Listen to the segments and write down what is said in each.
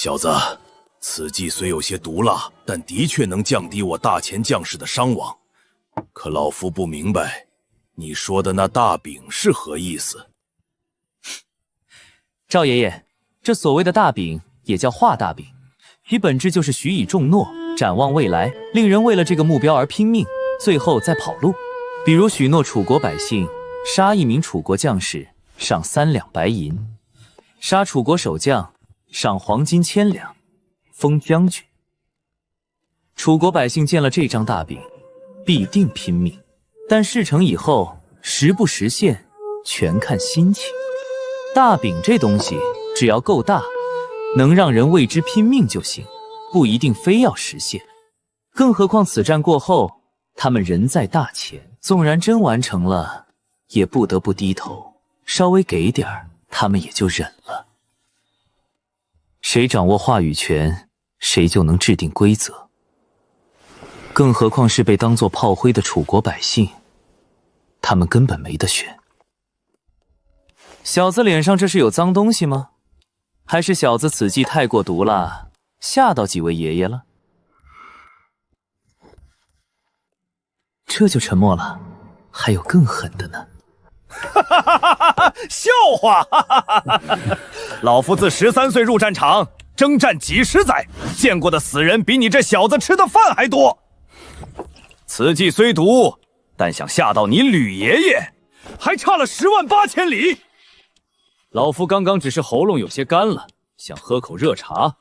小子，此计虽有些毒辣，但的确能降低我大前将士的伤亡。可老夫不明白，你说的那大饼是何意思？赵爷爷，这所谓的大饼也叫画大饼，其本质就是许以重诺，展望未来，令人为了这个目标而拼命，最后再跑路。比如许诺楚国百姓杀一名楚国将士，赏3两白银；杀楚国守将，赏黄金1000两，封将军。楚国百姓见了这张大饼，必定拼命，但事成以后，实不实现，全看心情。大饼这东西，只要够大，能让人为之拼命就行，不一定非要实现。更何况此战过后，他们人在大前，纵然真完成了，也不得不低头，稍微给点儿，他们也就忍了。谁掌握话语权，谁就能制定规则。更何况是被当作炮灰的楚国百姓，他们根本没得选。小子脸上这是有脏东西吗？还是小子此计太过毒辣，吓到几位爷爷了？这就沉默了，还有更狠的呢。笑话！老夫自13岁入战场，征战几十载，见过的死人比你这小子吃的饭还多。此计虽毒，但想吓到你吕爷爷，还差了108000里。老夫刚刚只是喉咙有些干了，想喝口热茶。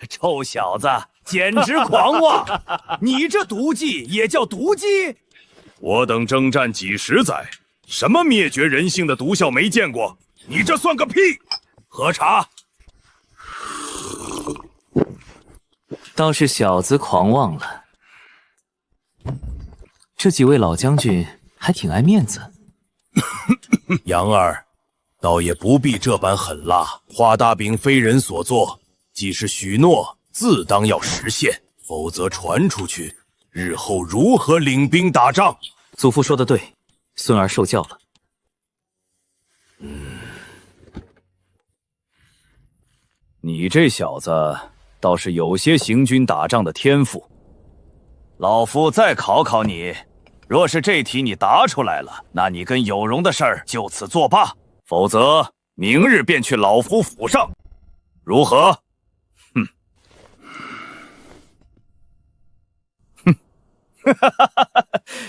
臭小子，简直狂妄！你这毒计也叫毒计？我等征战几十载，什么灭绝人性的毒效没见过？你这算个屁！喝茶。倒是小子狂妄了。这几位老将军还挺爱面子。杨儿，倒也不必这般狠辣。画大饼非人所作，既是许诺，自当要实现，否则传出去，日后如何领兵打仗？祖父说的对，孙儿受教了。你这小子倒是有些行军打仗的天赋。老夫再考考你，若是这题你答出来了，那你跟有容的事儿就此作罢，否则明日便去老夫府上，如何？哼，哼，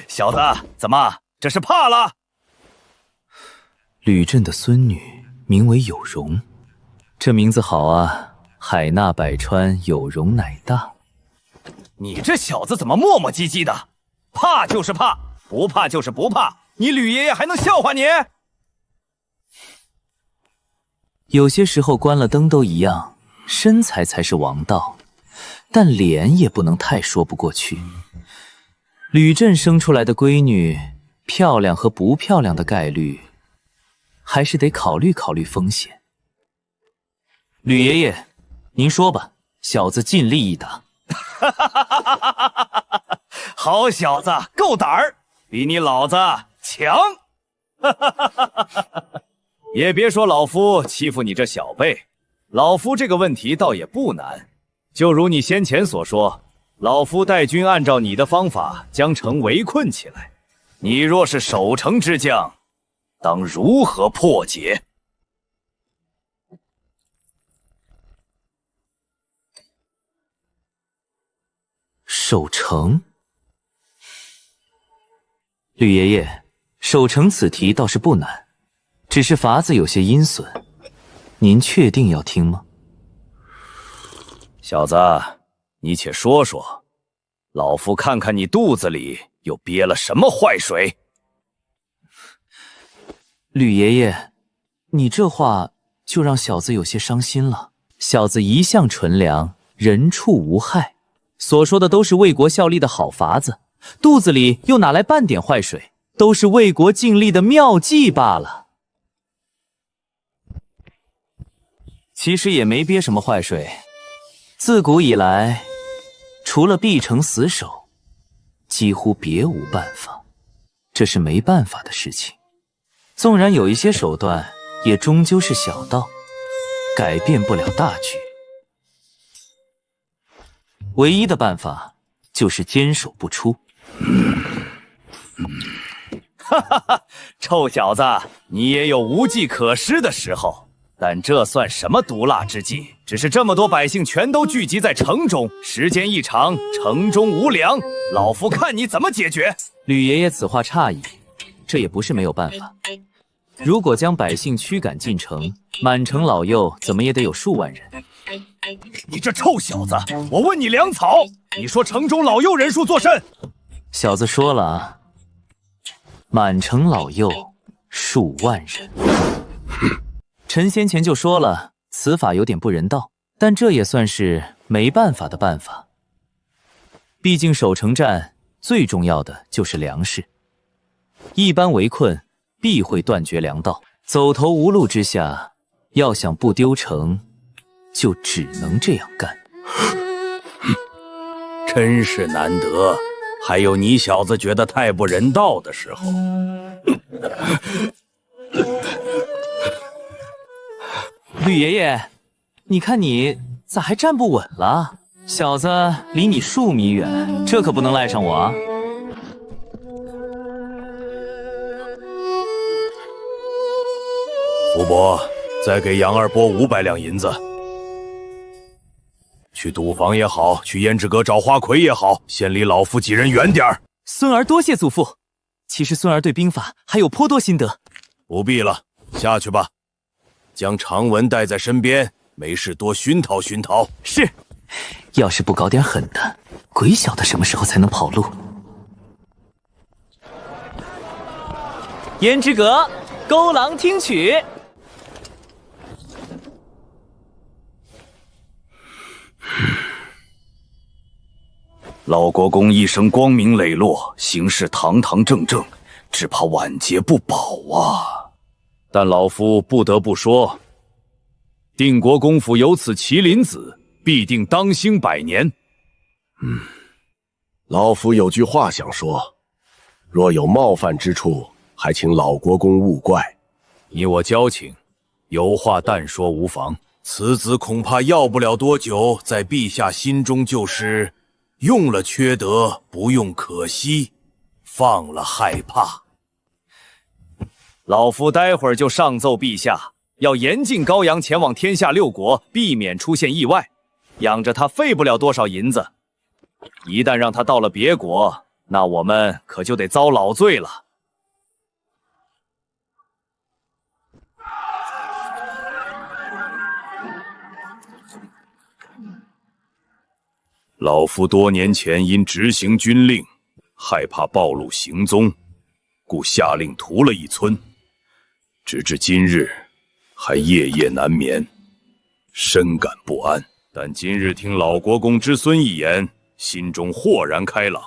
小子，怎么这是怕了？吕震的孙女名为有容，这名字好啊，海纳百川，有容乃大。你这小子怎么磨磨唧唧的？怕就是怕，不怕就是不怕，你吕爷爷还能笑话你？有些时候关了灯都一样，身材才是王道，但脸也不能太说不过去。吕震生出来的闺女，漂亮和不漂亮的概率，还是得考虑考虑风险。吕爷爷，您说吧，小子尽力一答。好小子，够胆儿，比你老子强。也别说老夫欺负你这小辈，老夫这个问题倒也不难。就如你先前所说，老夫带军按照你的方法将城围困起来，你若是守城之将，当如何破解？守城？吕爷爷，守城此题倒是不难，只是法子有些阴损，您确定要听吗？小子，你且说说，老夫看看你肚子里又憋了什么坏水。吕爷爷，你这话就让小子有些伤心了。小子一向纯良，人畜无害，所说的都是为国效力的好法子，肚子里又哪来半点坏水，都是为国尽力的妙计罢了。其实也没憋什么坏水，自古以来，除了必城死守，几乎别无办法，这是没办法的事情。纵然有一些手段，也终究是小道。改变不了大局。唯一的办法就是坚守不出。哈哈哈，臭小子，你也有无计可施的时候。但这算什么毒辣之计？只是这么多百姓全都聚集在城中，时间一长，城中无粮，老夫看你怎么解决。吕爷爷此话差矣，这也不是没有办法。如果将百姓驱赶进城，满城老幼怎么也得有数万人。你这臭小子，我问你粮草，你说城中老幼人数作甚？小子说了啊，满城老幼数万人。臣先前就说了，此法有点不人道，但这也算是没办法的办法。毕竟守城战最重要的就是粮食，一般围困必会断绝粮道，走投无路之下，要想不丢城，就只能这样干。真是难得，还有你小子觉得太不人道的时候。吕爷爷，你看你咋还站不稳了？小子离你数米远，这可不能赖上我啊！福伯，再给杨二拨500两银子。去赌坊也好，去胭脂阁找花魁也好，先离老夫几人远点儿。孙儿多谢祖父。其实孙儿对兵法还有颇多心得。不必了，下去吧。将长文带在身边，没事多熏陶熏陶。是，要是不搞点狠的，鬼晓得什么时候才能跑路。胭脂阁，勾郎听曲。老国公一生光明磊落，行事堂堂正正，只怕晚节不保啊！但老夫不得不说，定国公府有此麒麟子，必定当兴100年。老夫有句话想说，若有冒犯之处，还请老国公勿怪。你我交情，有话但说无妨。此子恐怕要不了多久，在陛下心中就是用了缺德，不用可惜，放了害怕。老夫待会儿就上奏陛下，要严禁高阳前往天下6国，避免出现意外。养着他费不了多少银子，一旦让他到了别国，那我们可就得遭老罪了。老夫多年前因执行军令，害怕暴露行踪，故下令屠了一村。直至今日，还夜夜难眠，深感不安。但今日听老国公之孙一言，心中豁然开朗。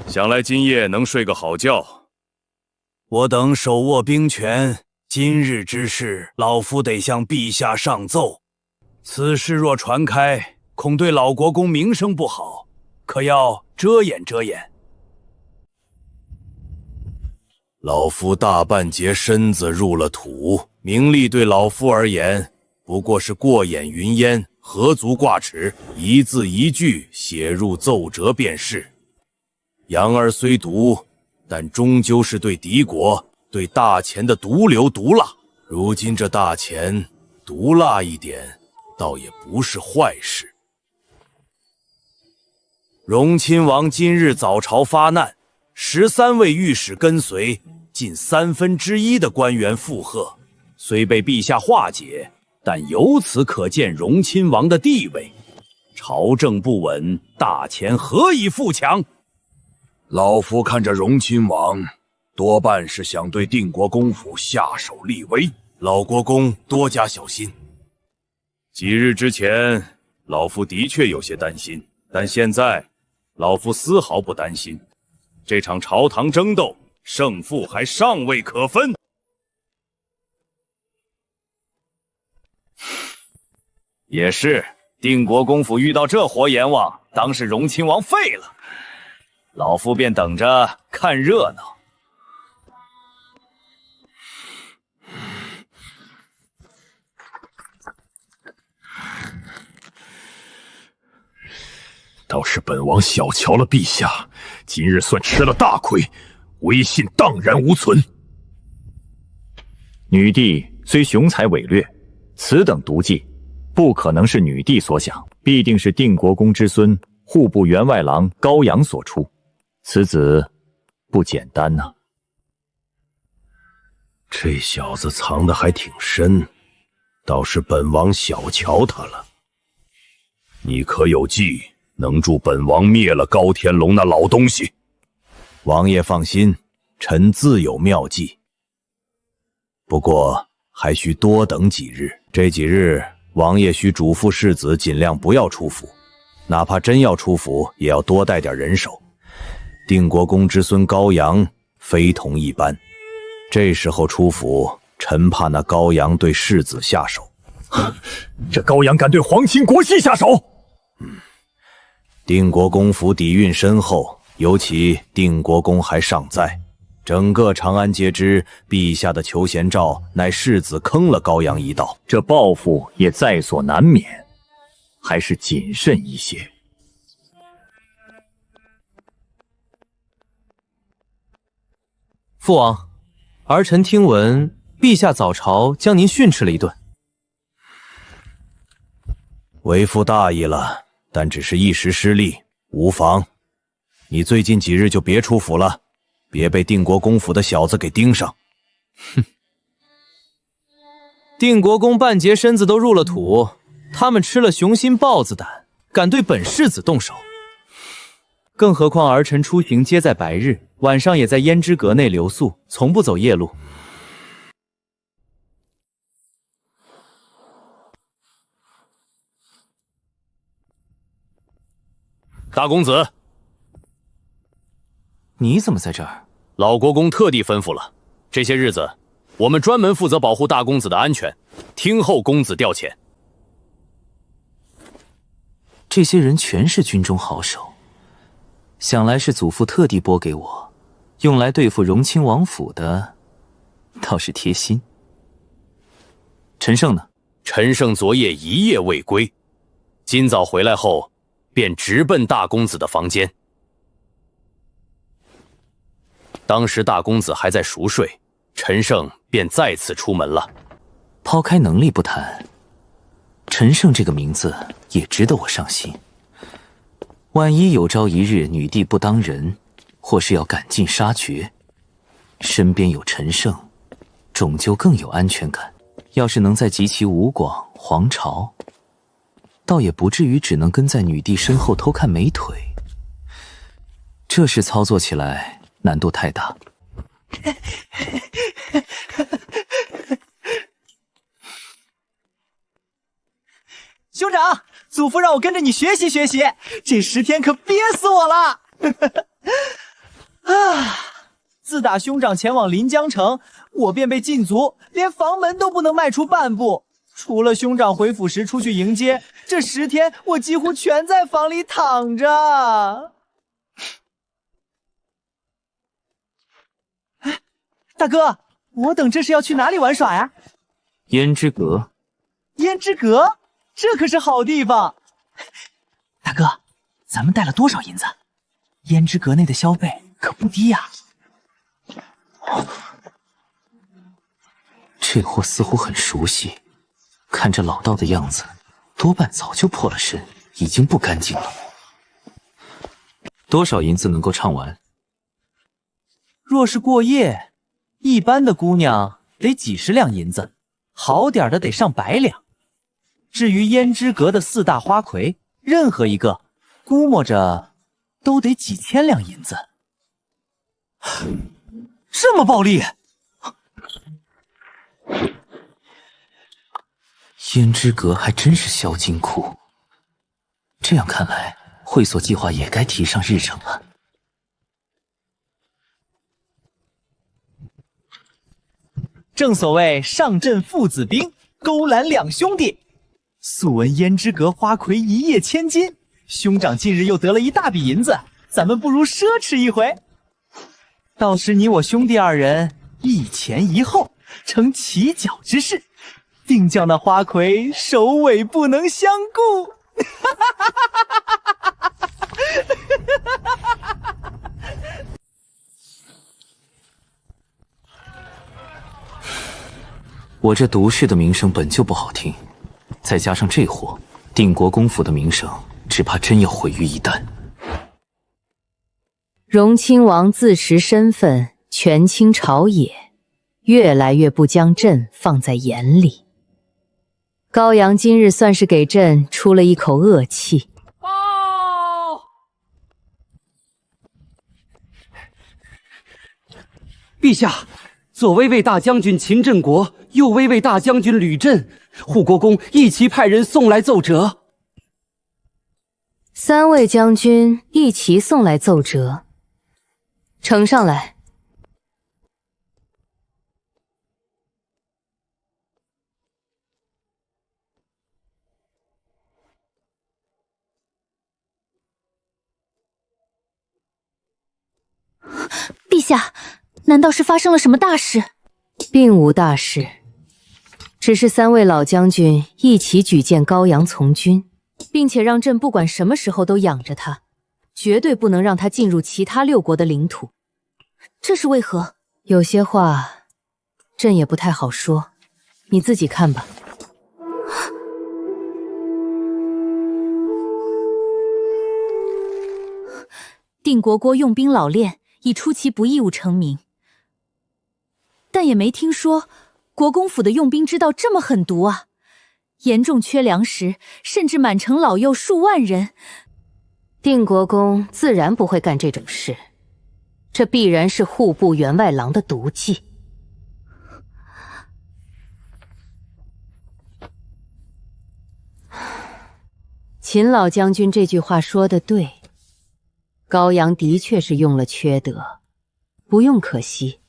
想来今夜能睡个好觉。我等手握兵权，今日之事，老夫得向陛下上奏。此事若传开，恐对老国公名声不好，可要遮掩遮掩。老夫大半截身子入了土，名利对老夫而言不过是过眼云烟，何足挂齿，一字一句写入奏折便是。杨儿虽毒，但终究是对敌国、对大钱的毒瘤毒辣。如今这大钱毒辣一点，倒也不是坏事。荣亲王今日早朝发难，13位御史跟随，近1/3的官员附和，虽被陛下化解，但由此可见荣亲王的地位。朝政不稳，大钱何以富强？老夫看着荣亲王，多半是想对定国公府下手立威。老国公多加小心。几日之前，老夫的确有些担心，但现在老夫丝毫不担心。这场朝堂争斗，胜负还尚未可分。也是，定国公府遇到这活阎王，当是荣亲王废了。老夫便等着看热闹。倒是本王小瞧了陛下，今日算吃了大亏，威信荡然无存。女帝虽雄才伟略，此等毒计不可能是女帝所想，必定是定国公之孙户部员外郎高阳所出。此子不简单呐。这小子藏得还挺深，倒是本王小瞧他了。你可有计能助本王灭了高天龙那老东西？王爷放心，臣自有妙计。不过还需多等几日，这几日王爷需嘱咐世子尽量不要出府，哪怕真要出府，也要多带点人手。定国公之孙高阳非同一般，这时候出府，臣怕那高阳对世子下手。这高阳敢对皇亲国戚下手？定国公府底蕴深厚，尤其定国公还尚在，整个长安皆知陛下的求贤诏乃世子坑了高阳一道，这报复也在所难免，还是谨慎一些。父王，儿臣听闻陛下早朝将您训斥了一顿。为父大意了，但只是一时失利，无妨。你最近几日就别出府了，别被定国公府的小子给盯上。哼，定国公半截身子都入了土，他们吃了雄心豹子胆，敢对本世子动手。更何况儿臣出行皆在白日，晚上也在胭脂阁内留宿，从不走夜路。大公子，你怎么在这儿？老国公特地吩咐了，这些日子我们专门负责保护大公子的安全，听候公子调遣。这些人全是军中好手，想来是祖父特地拨给我，用来对付荣亲王府的，倒是贴心。陈胜呢？陈胜昨夜一夜未归，今早回来后便直奔大公子的房间。当时大公子还在熟睡，陈胜便再次出门了。抛开能力不谈，陈胜这个名字也值得我上心。万一有朝一日女帝不当人，或是要赶尽杀绝，身边有陈胜，终究更有安全感。要是能再集齐吴广、黄巢，倒也不至于只能跟在女帝身后偷看美腿。这事操作起来难度太大。兄长，祖父让我跟着你学习学习，这10天可憋死我了。啊！自打兄长前往临江城，我便被禁足，连房门都不能迈出半步。除了兄长回府时出去迎接，这10天我几乎全在房里躺着。哎，大哥，我等这是要去哪里玩耍呀？胭脂阁。胭脂阁？这可是好地方。大哥，咱们带了多少银子？胭脂阁内的消费可不低呀。这货似乎很熟悉，看这老道的样子，多半早就破了身，已经不干净了。多少银子能够唱完？若是过夜，一般的姑娘得几十两银子，好点的得上100两。至于胭脂阁的4大花魁，任何一个估摸着都得几千两银子。这么暴利！胭脂阁还真是销金库，这样看来，会所计划也该提上日程了。正所谓上阵父子兵，勾栏2兄弟。素闻胭脂阁花魁一夜千金，兄长近日又得了一大笔银子，咱们不如奢侈一回。到时你我兄弟2人一前一后，成骑脚之势，定叫那花魁首尾不能相顾。我这毒士的名声本就不好听，再加上这货，定国公府的名声只怕真要毁于一旦。荣亲王自持身份，权倾朝野，越来越不将朕放在眼里。高阳今日算是给朕出了一口恶气。陛下，左威卫大将军秦振国，右威卫大将军吕震，护国公一齐派人送来奏折。3位将军一齐送来奏折，呈上来。陛下，难道是发生了什么大事？并无大事，只是3位老将军一起举荐高阳从军，并且让朕不管什么时候都养着他，绝对不能让他进入其他6国的领土。这是为何？有些话，朕也不太好说，你自己看吧。定国国用兵老练，以出其不意务成名，但也没听说国公府的用兵之道这么狠毒啊！严重缺粮食，甚至满城老幼数万人。定国公自然不会干这种事，这必然是户部员外郎的毒计。秦老将军这句话说得对，高阳的确是用了缺德，不用可惜，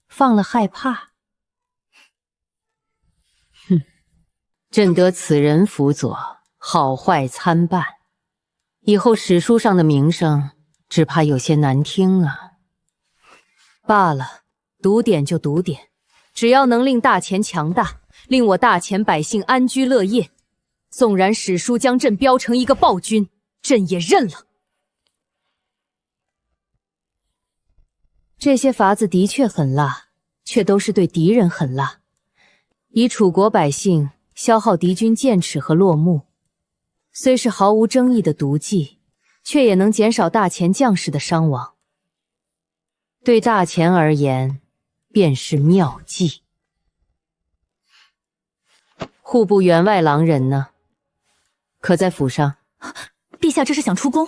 放了害怕。哼，朕得此人辅佐，好坏参半，以后史书上的名声只怕有些难听啊。罢了，毒点就毒点，只要能令大钱强大，令我大钱百姓安居乐业，纵然史书将朕标成一个暴君，朕也认了。这些法子的确狠辣，却都是对敌人狠辣，以楚国百姓消耗敌军剑齿和落木，虽是毫无争议的毒计，却也能减少大钱将士的伤亡。对大钱而言，便是妙计。户部员外郎人呢？可在府上？陛下这是想出宫？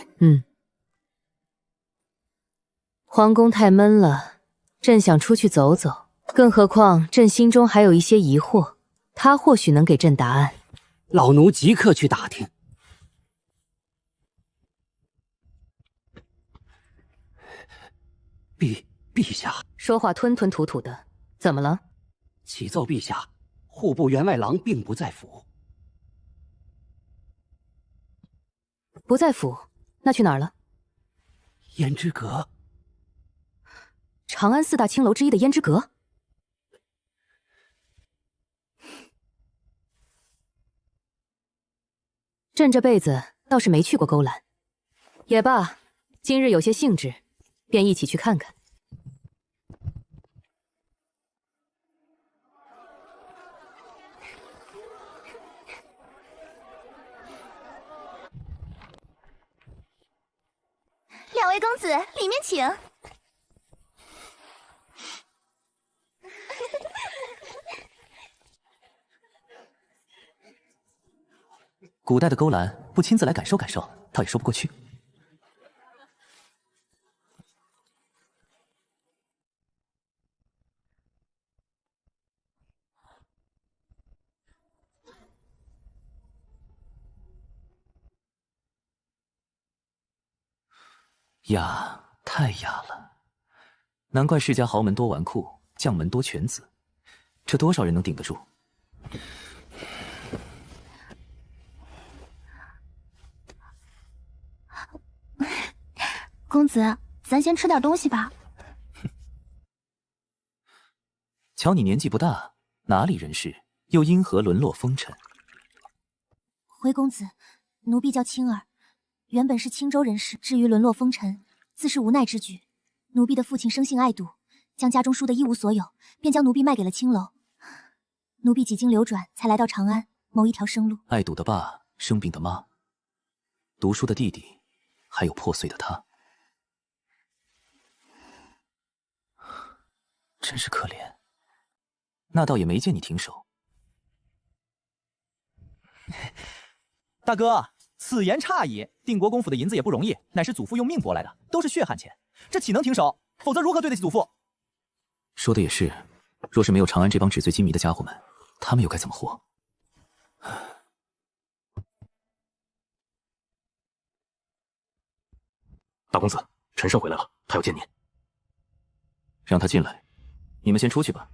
皇宫太闷了，朕想出去走走。更何况朕心中还有一些疑惑，他或许能给朕答案。老奴即刻去打听。陛下，说话吞吞吐吐的，怎么了？启奏陛下，户部员外郎并不在府。不在府，那去哪儿了？胭脂阁。长安4大青楼之一的胭脂阁。朕这辈子倒是没去过勾栏，也罢，今日有些兴致，便一起去看看。两位公子，里面请。古代的勾栏，不亲自来感受感受，倒也说不过去。雅，太雅了，难怪世家豪门多纨绔，将门多犬子，这多少人能顶得住？公子，咱先吃点东西吧。瞧你年纪不大，哪里人士，又因何沦落风尘？回公子，奴婢叫青儿，原本是青州人士，至于沦落风尘，自是无奈之举。奴婢的父亲生性爱赌，将家中输得一无所有，便将奴婢卖给了青楼。奴婢几经流转，才来到长安，谋一条生路。爱赌的爸，生病的妈，读书的弟弟，还有破碎的他，真是可怜。那倒也没见你停手。大哥，此言差矣。定国公府的银子也不容易，乃是祖父用命博来的，都是血汗钱，这岂能停手？否则如何对得起祖父？说的也是，若是没有长安这帮纸醉金迷的家伙们，他们又该怎么活？大公子，陈胜回来了，他要见您。让他进来，你们先出去吧。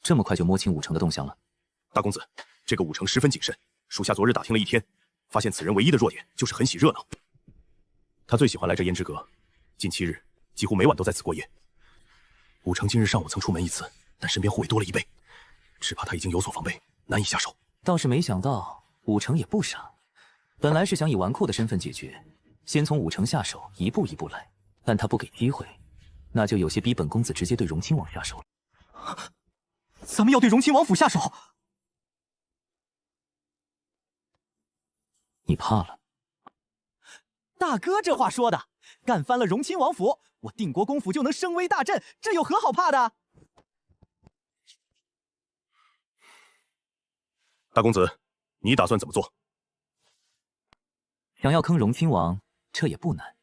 这么快就摸清武城的动向了？大公子，这个武城十分谨慎，属下昨日打听了一天，发现此人唯一的弱点就是很喜热闹。他最喜欢来这胭脂阁，近7日几乎每晚都在此过夜。武城今日上午曾出门一次，但身边护卫多了1倍，只怕他已经有所防备，难以下手。倒是没想到武城也不傻，本来是想以纨绔的身份解决，先从武城下手，一步一步来，但他不给机会，那就有些逼本公子直接对荣亲王下手了。咱们要对荣亲王府下手？你怕了？大哥这话说的，干翻了荣亲王府，我定国公府就能声威大振，这有何好怕的？大公子，你打算怎么做？想要坑荣亲王，这也不难。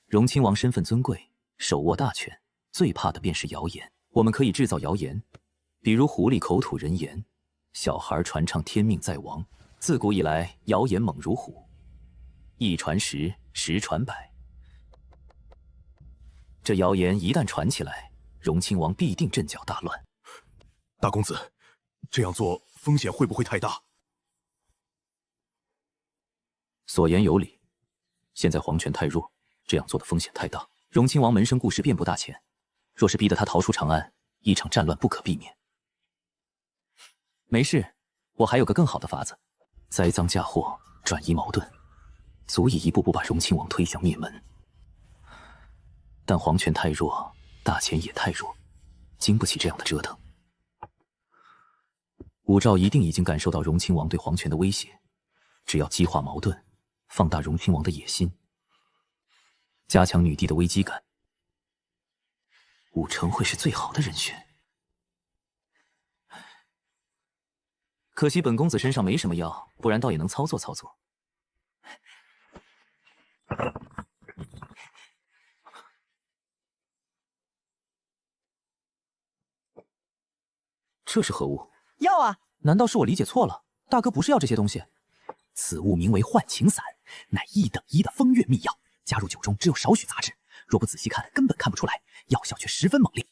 荣亲王身份尊贵，手握大权，最怕的便是谣言。我们可以制造谣言，比如狐狸口吐人言，小孩传唱天命在王。自古以来，谣言猛如虎，一传十，十传百。这谣言一旦传起来，荣亲王必定阵脚大乱。大公子，这样做风险会不会太大？所言有理，现在皇权太弱，这样做的风险太大。荣亲王门生故事遍布大前，若是逼得他逃出长安，一场战乱不可避免。没事，我还有个更好的法子，栽赃嫁祸，转移矛盾，足以一步步把荣亲王推向灭门。但皇权太弱，大前也太弱，经不起这样的折腾。武曌一定已经感受到荣亲王对皇权的威胁，只要激化矛盾，放大荣亲王的野心，加强女帝的危机感，武城会是最好的人选。可惜本公子身上没什么药，不然倒也能操作操作。这是何物？药啊！难道是我理解错了？大哥不是要这些东西？此物名为幻情散，乃1等1的风月秘药，加入酒中只有少许杂质，若不仔细看，根本看不出来，药效却十分猛烈。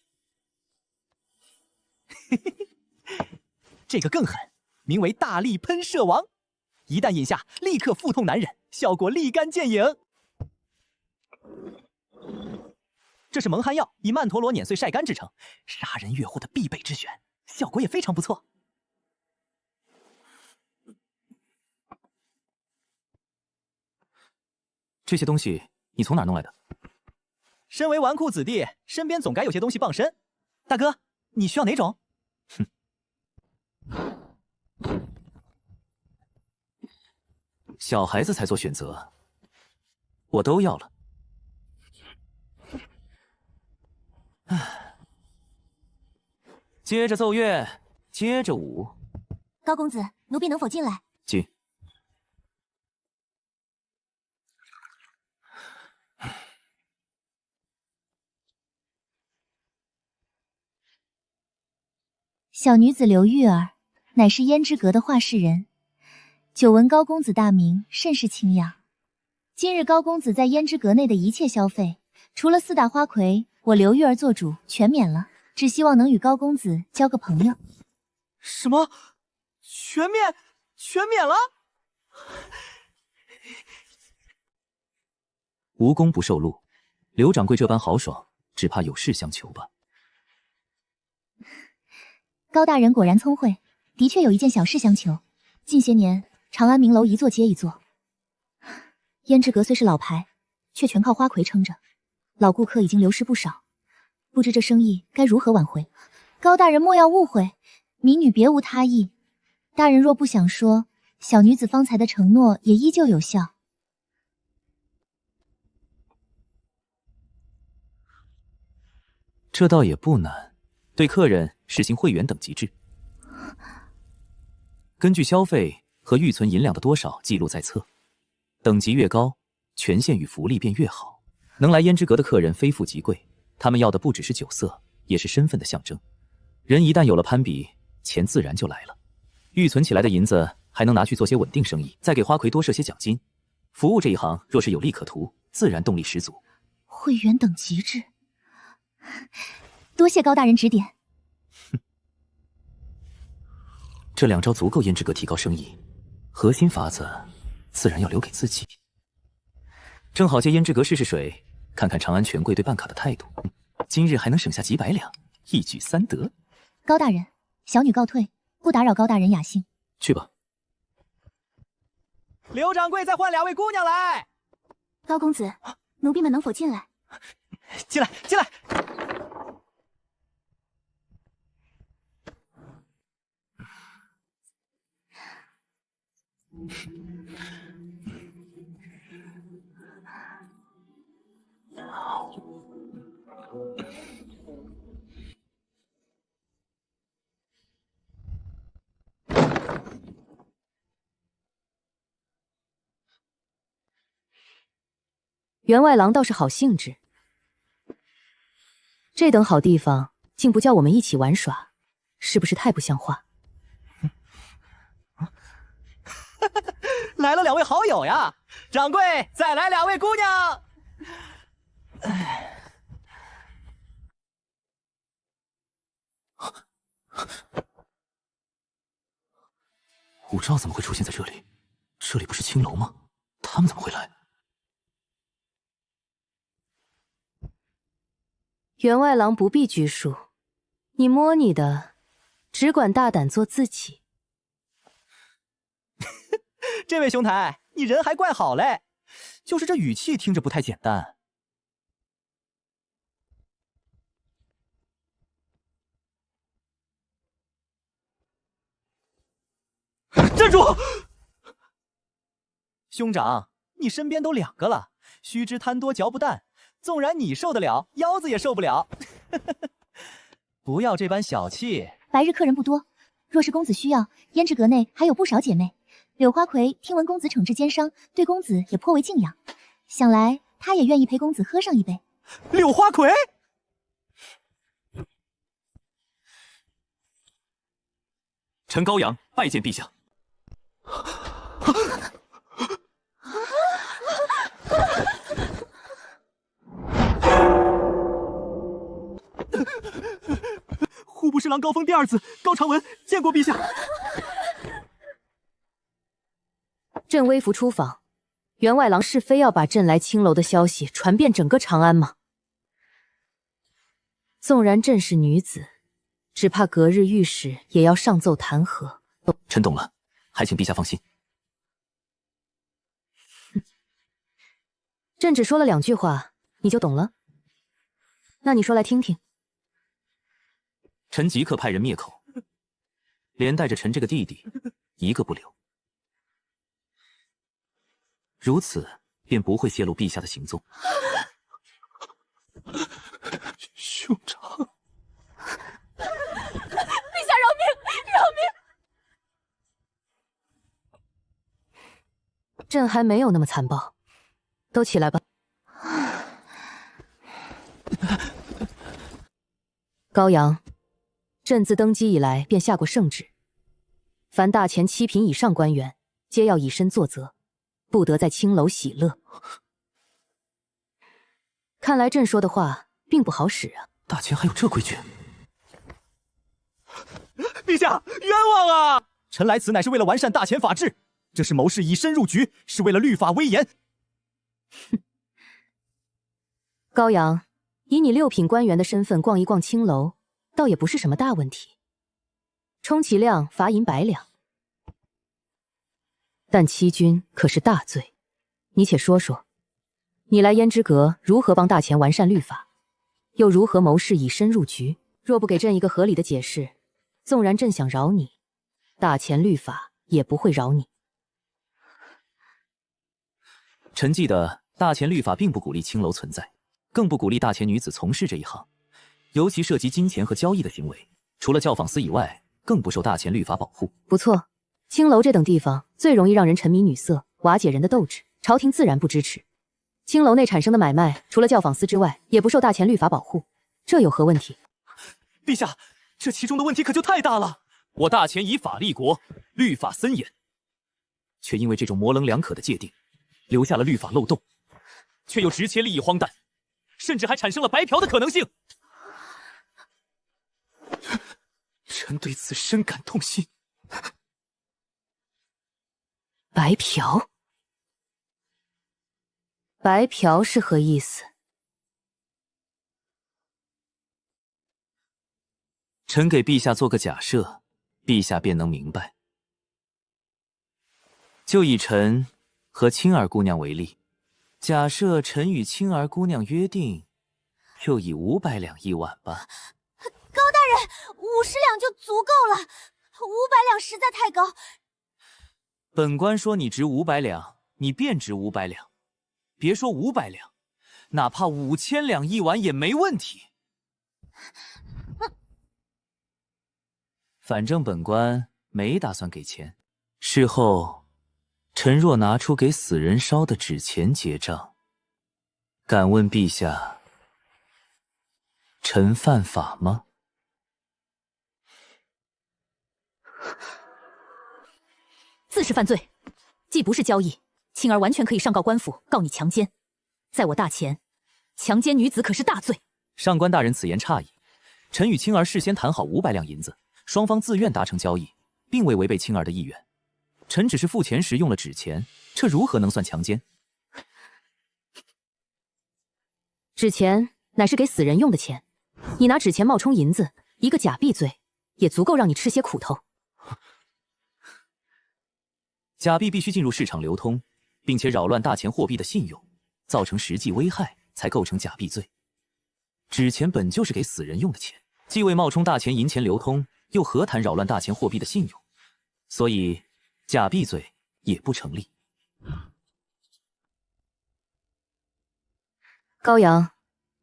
这个更狠，名为大力喷射王，一旦饮下，立刻腹痛难忍，效果立竿见影。这是蒙汗药，以曼陀罗碾碎晒干制成，杀人越货的必备之选，效果也非常不错。这些东西你从哪弄来的？身为纨绔子弟，身边总该有些东西傍身。大哥，你需要哪种？哼，小孩子才做选择，我都要了。接着奏乐，接着舞。高公子，奴婢能否进来？进。小女子刘玉儿，乃是胭脂阁的画室人，久闻高公子大名，甚是敬仰。今日高公子在胭脂阁内的一切消费，除了4大花魁，我刘玉儿做主，全免了。只希望能与高公子交个朋友。什么？全免了？无功不受禄，刘掌柜这般豪爽，只怕有事相求吧。高大人果然聪慧，的确有一件小事相求。近些年，长安名楼一座接一座，胭脂阁虽是老牌，却全靠花魁撑着，老顾客已经流失不少，不知这生意该如何挽回。高大人莫要误会，民女别无他意。大人若不想说，小女子方才的承诺也依旧有效。这倒也不难，对客人实行会员等级制，根据消费和预存银两的多少记录在册，等级越高，权限与福利便越好。能来胭脂阁的客人非富即贵，他们要的不只是酒色，也是身份的象征。人一旦有了攀比，钱自然就来了。预存起来的银子还能拿去做些稳定生意，再给花魁多设些奖金。服务这一行若是有利可图，自然动力十足。会员等级制，多谢高大人指点。这2招足够胭脂阁提高生意，核心法子自然要留给自己。正好借胭脂阁试试水，看看长安权贵对办卡的态度。今日还能省下几百两，一举3得。高大人，小女告退，不打扰高大人雅兴。去吧。刘掌柜再换2位姑娘来。高公子，奴婢们能否进来？进来，进来。员外郎倒是好兴致，这等好地方竟不叫我们一起玩耍，是不是太不像话？来了2位好友呀！掌柜，再来2位姑娘。武曌怎么会出现在这里？这里不是青楼吗？他们怎么会来？员外郎不必拘束，你摸你的，只管大胆做自己。这位兄台，你人还怪好嘞，就是这语气听着不太简单。站住！兄长，你身边都2个了，须知贪多嚼不淡，纵然你受得了，腰子也受不了。不要这般小气。白日客人不多，若是公子需要，胭脂阁内还有不少姐妹。柳花魁听闻公子惩治奸商，对公子也颇为敬仰，想来他也愿意陪公子喝上一杯。柳花魁，臣高阳拜见陛下。户部侍郎高峰第2子高长文见过陛下。朕微服出访，员外郎是非要把朕来青楼的消息传遍整个长安吗？纵然朕是女子，只怕隔日御史也要上奏弹劾。臣懂了，还请陛下放心。朕只说了2句话，你就懂了？那你说来听听。臣即刻派人灭口，连带着臣这个弟弟一个不留。如此便不会泄露陛下的行踪。兄长，陛下饶命！饶命！朕还没有那么残暴，都起来吧。高阳，朕自登基以来便下过圣旨，凡大前7品以上官员，皆要以身作则。不得在青楼喜乐。看来朕说的话并不好使啊！大前还有这规矩？陛下冤枉啊！臣来此乃是为了完善大前法制，这是谋士以身入局，是为了律法威严。高阳，以你6品官员的身份逛一逛青楼，倒也不是什么大问题。充其量罚银100两，但欺君可是大罪。你且说说，你来胭脂阁如何帮大钱完善律法，又如何谋士以身入局？若不给朕一个合理的解释，纵然朕想饶你，大钱律法也不会饶你。臣记得大钱律法并不鼓励青楼存在，更不鼓励大钱女子从事这一行，尤其涉及金钱和交易的行为，除了教坊司以外，更不受大钱律法保护。不错，青楼这等地方最容易让人沉迷女色，瓦解人的斗志，朝廷自然不支持。青楼内产生的买卖，除了教坊司之外，也不受大钱律法保护，这有何问题？陛下，这其中的问题可就太大了。我大钱以法立国，律法森严，却因为这种模棱两可的界定，留下了律法漏洞，却又直切利益荒诞，甚至还产生了白嫖的可能性。臣对此深感痛心。白嫖？白嫖是何意思？臣给陛下做个假设，陛下便能明白。就以臣和青儿姑娘为例，假设臣与青儿姑娘约定，就以500两1晚吧。高大人，50两就足够了，500两实在太高。本官说你值500两，你便值500两。别说500两，哪怕5000两1晚也没问题。反正本官没打算给钱，事后臣若拿出给死人烧的纸钱结账，敢问陛下，臣犯法吗？自是犯罪，既不是交易，青儿完全可以上告官府，告你强奸。在我大钱，强奸女子可是大罪。上官大人此言差矣，臣与青儿事先谈好500两银子，双方自愿达成交易，并未违背青儿的意愿。臣只是付钱时用了纸钱，这如何能算强奸？纸钱乃是给死人用的钱，你拿纸钱冒充银子，一个假币罪，也足够让你吃些苦头。假币必须进入市场流通，并且扰乱大钱货币的信用，造成实际危害，才构成假币罪。纸钱本就是给死人用的钱，既未冒充大钱银钱流通，又何谈扰乱大钱货币的信用？所以假币罪也不成立。高阳，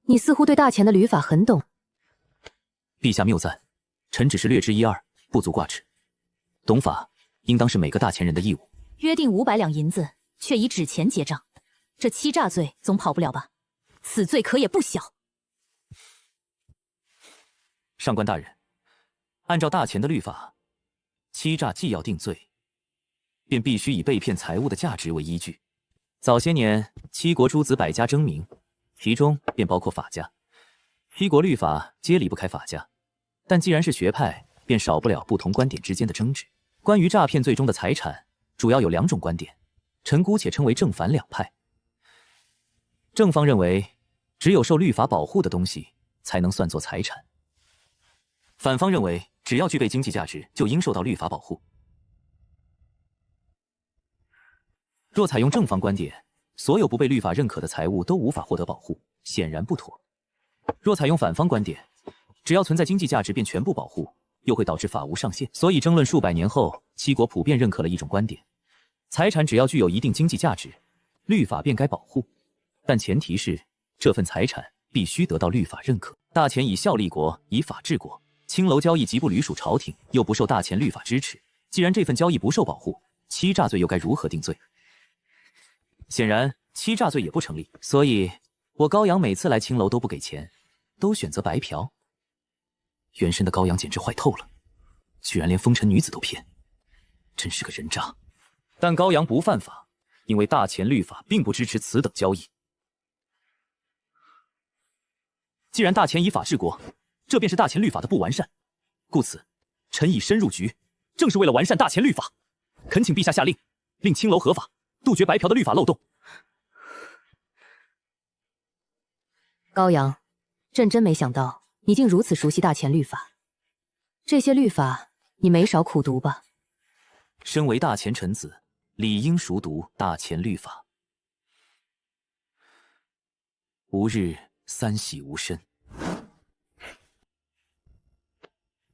你似乎对大钱的律法很懂。陛下谬赞，臣只是略知一二，不足挂齿。懂法应当是每个大钱人的义务。约定500两银子，却以纸钱结账，这欺诈罪总跑不了吧？此罪可也不小。上官大人，按照大钱的律法，欺诈既要定罪，便必须以被骗财物的价值为依据。早些年七国诸子百家争鸣，其中便包括法家。七国律法皆离不开法家，但既然是学派，便少不了不同观点之间的争执。关于诈骗罪中的财产，主要有2种观点，臣姑且称为正反两派。正方认为，只有受律法保护的东西才能算作财产。反方认为，只要具备经济价值，就应受到律法保护。若采用正方观点，所有不被律法认可的财物都无法获得保护，显然不妥。若采用反方观点，只要存在经济价值便全部保护，又会导致法无上限。所以争论数百年后，七国普遍认可了一种观点：财产只要具有一定经济价值，律法便该保护，但前提是这份财产必须得到律法认可。大钱以孝立国，以法治国。青楼交易既不隶属朝廷，又不受大钱律法支持，既然这份交易不受保护，欺诈罪又该如何定罪？显然，欺诈罪也不成立。所以，我高阳每次来青楼都不给钱，都选择白嫖。原身的高阳简直坏透了，居然连风尘女子都骗，真是个人渣。但高阳不犯法，因为大钱律法并不支持此等交易。既然大钱以法治国，这便是大钱律法的不完善，故此，臣以身入局，正是为了完善大钱律法。恳请陛下下令，令青楼合法，杜绝白嫖的律法漏洞。高阳，朕真没想到你竟如此熟悉大前律法，这些律法你没少苦读吧？身为大前臣子，理应熟读大前律法。吾日三省吾身。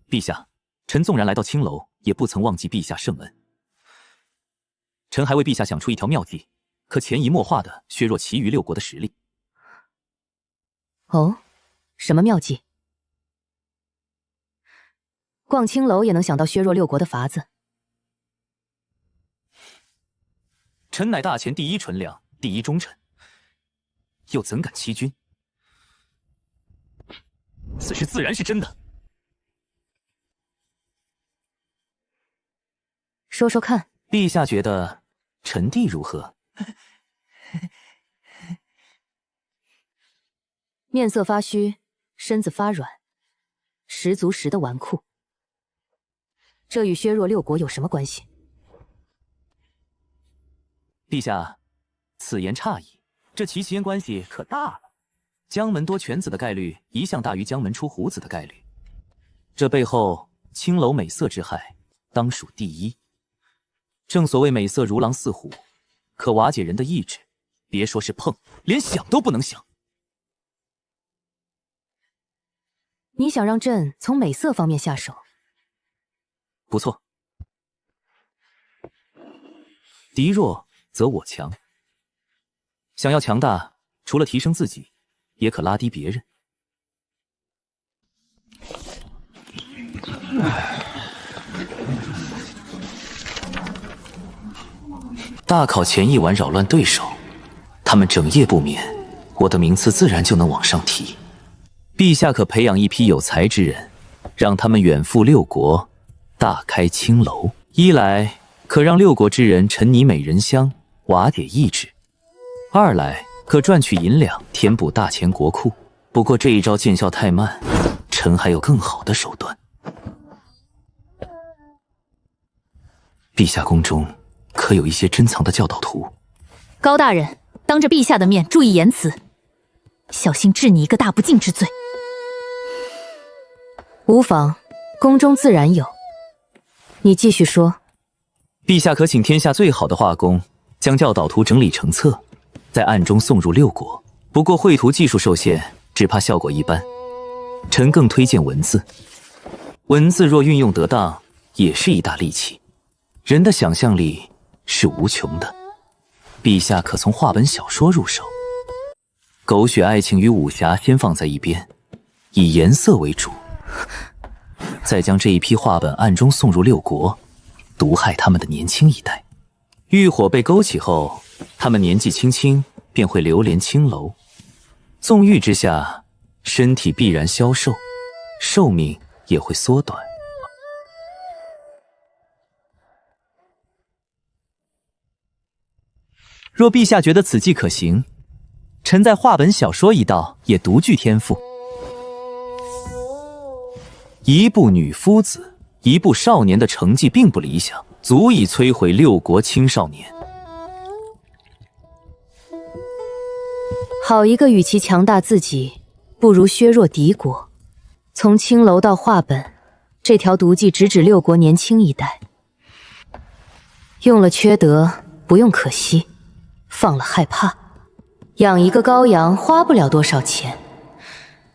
陛下，臣纵然来到青楼，也不曾忘记陛下圣恩。臣还为陛下想出一条妙计，可潜移默化地削弱其余6国的实力。哦，什么妙计？逛青楼也能想到削弱6国的法子？臣乃大前第一纯良，第一忠臣，又怎敢欺君？此事自然是真的。说说看，陛下觉得臣弟如何？面色发虚，身子发软，十足十的纨绔。这与削弱6国有什么关系？陛下，此言差矣。这其间关系可大了。江门多犬子的概率一向大于江门出虎子的概率。这背后青楼美色之害，当属第一。正所谓美色如狼似虎，可瓦解人的意志，别说是碰，连想都不能想。你想让朕从美色方面下手？不错。敌弱则我强。想要强大，除了提升自己，也可拉低别人。大考前一晚扰乱对手，他们整夜不眠，我的名次自然就能往上提。陛下可培养一批有才之人，让他们远赴6国，大开青楼。一来可让6国之人沉溺美人香，瓦解意志；二来可赚取银两，填补大前国库。不过这一招见效太慢，臣还有更好的手段。陛下宫中可有一些珍藏的教导图？高大人，当着陛下的面注意言辞，小心治你一个大不敬之罪。无妨，宫中自然有。你继续说。陛下可请天下最好的画工，将教导图整理成册，在暗中送入6国。不过绘图技术受限，只怕效果一般。臣更推荐文字，文字若运用得当，也是一大利器。人的想象力是无穷的，陛下可从话本小说入手，狗血爱情与武侠先放在一边，以颜色为主，再将这一批话本暗中送入6国，毒害他们的年轻一代。欲火被勾起后，他们年纪轻轻便会流连青楼，纵欲之下，身体必然消瘦，寿命也会缩短。若陛下觉得此计可行，臣在话本小说一道也独具天赋。一部女夫子，一部少年的成绩并不理想，足以摧毁6国青少年。好一个与其强大自己，不如削弱敌国。从青楼到话本，这条毒计直指6国年轻一代。用了缺德，不用可惜。放了害怕，养一个羔羊花不了多少钱，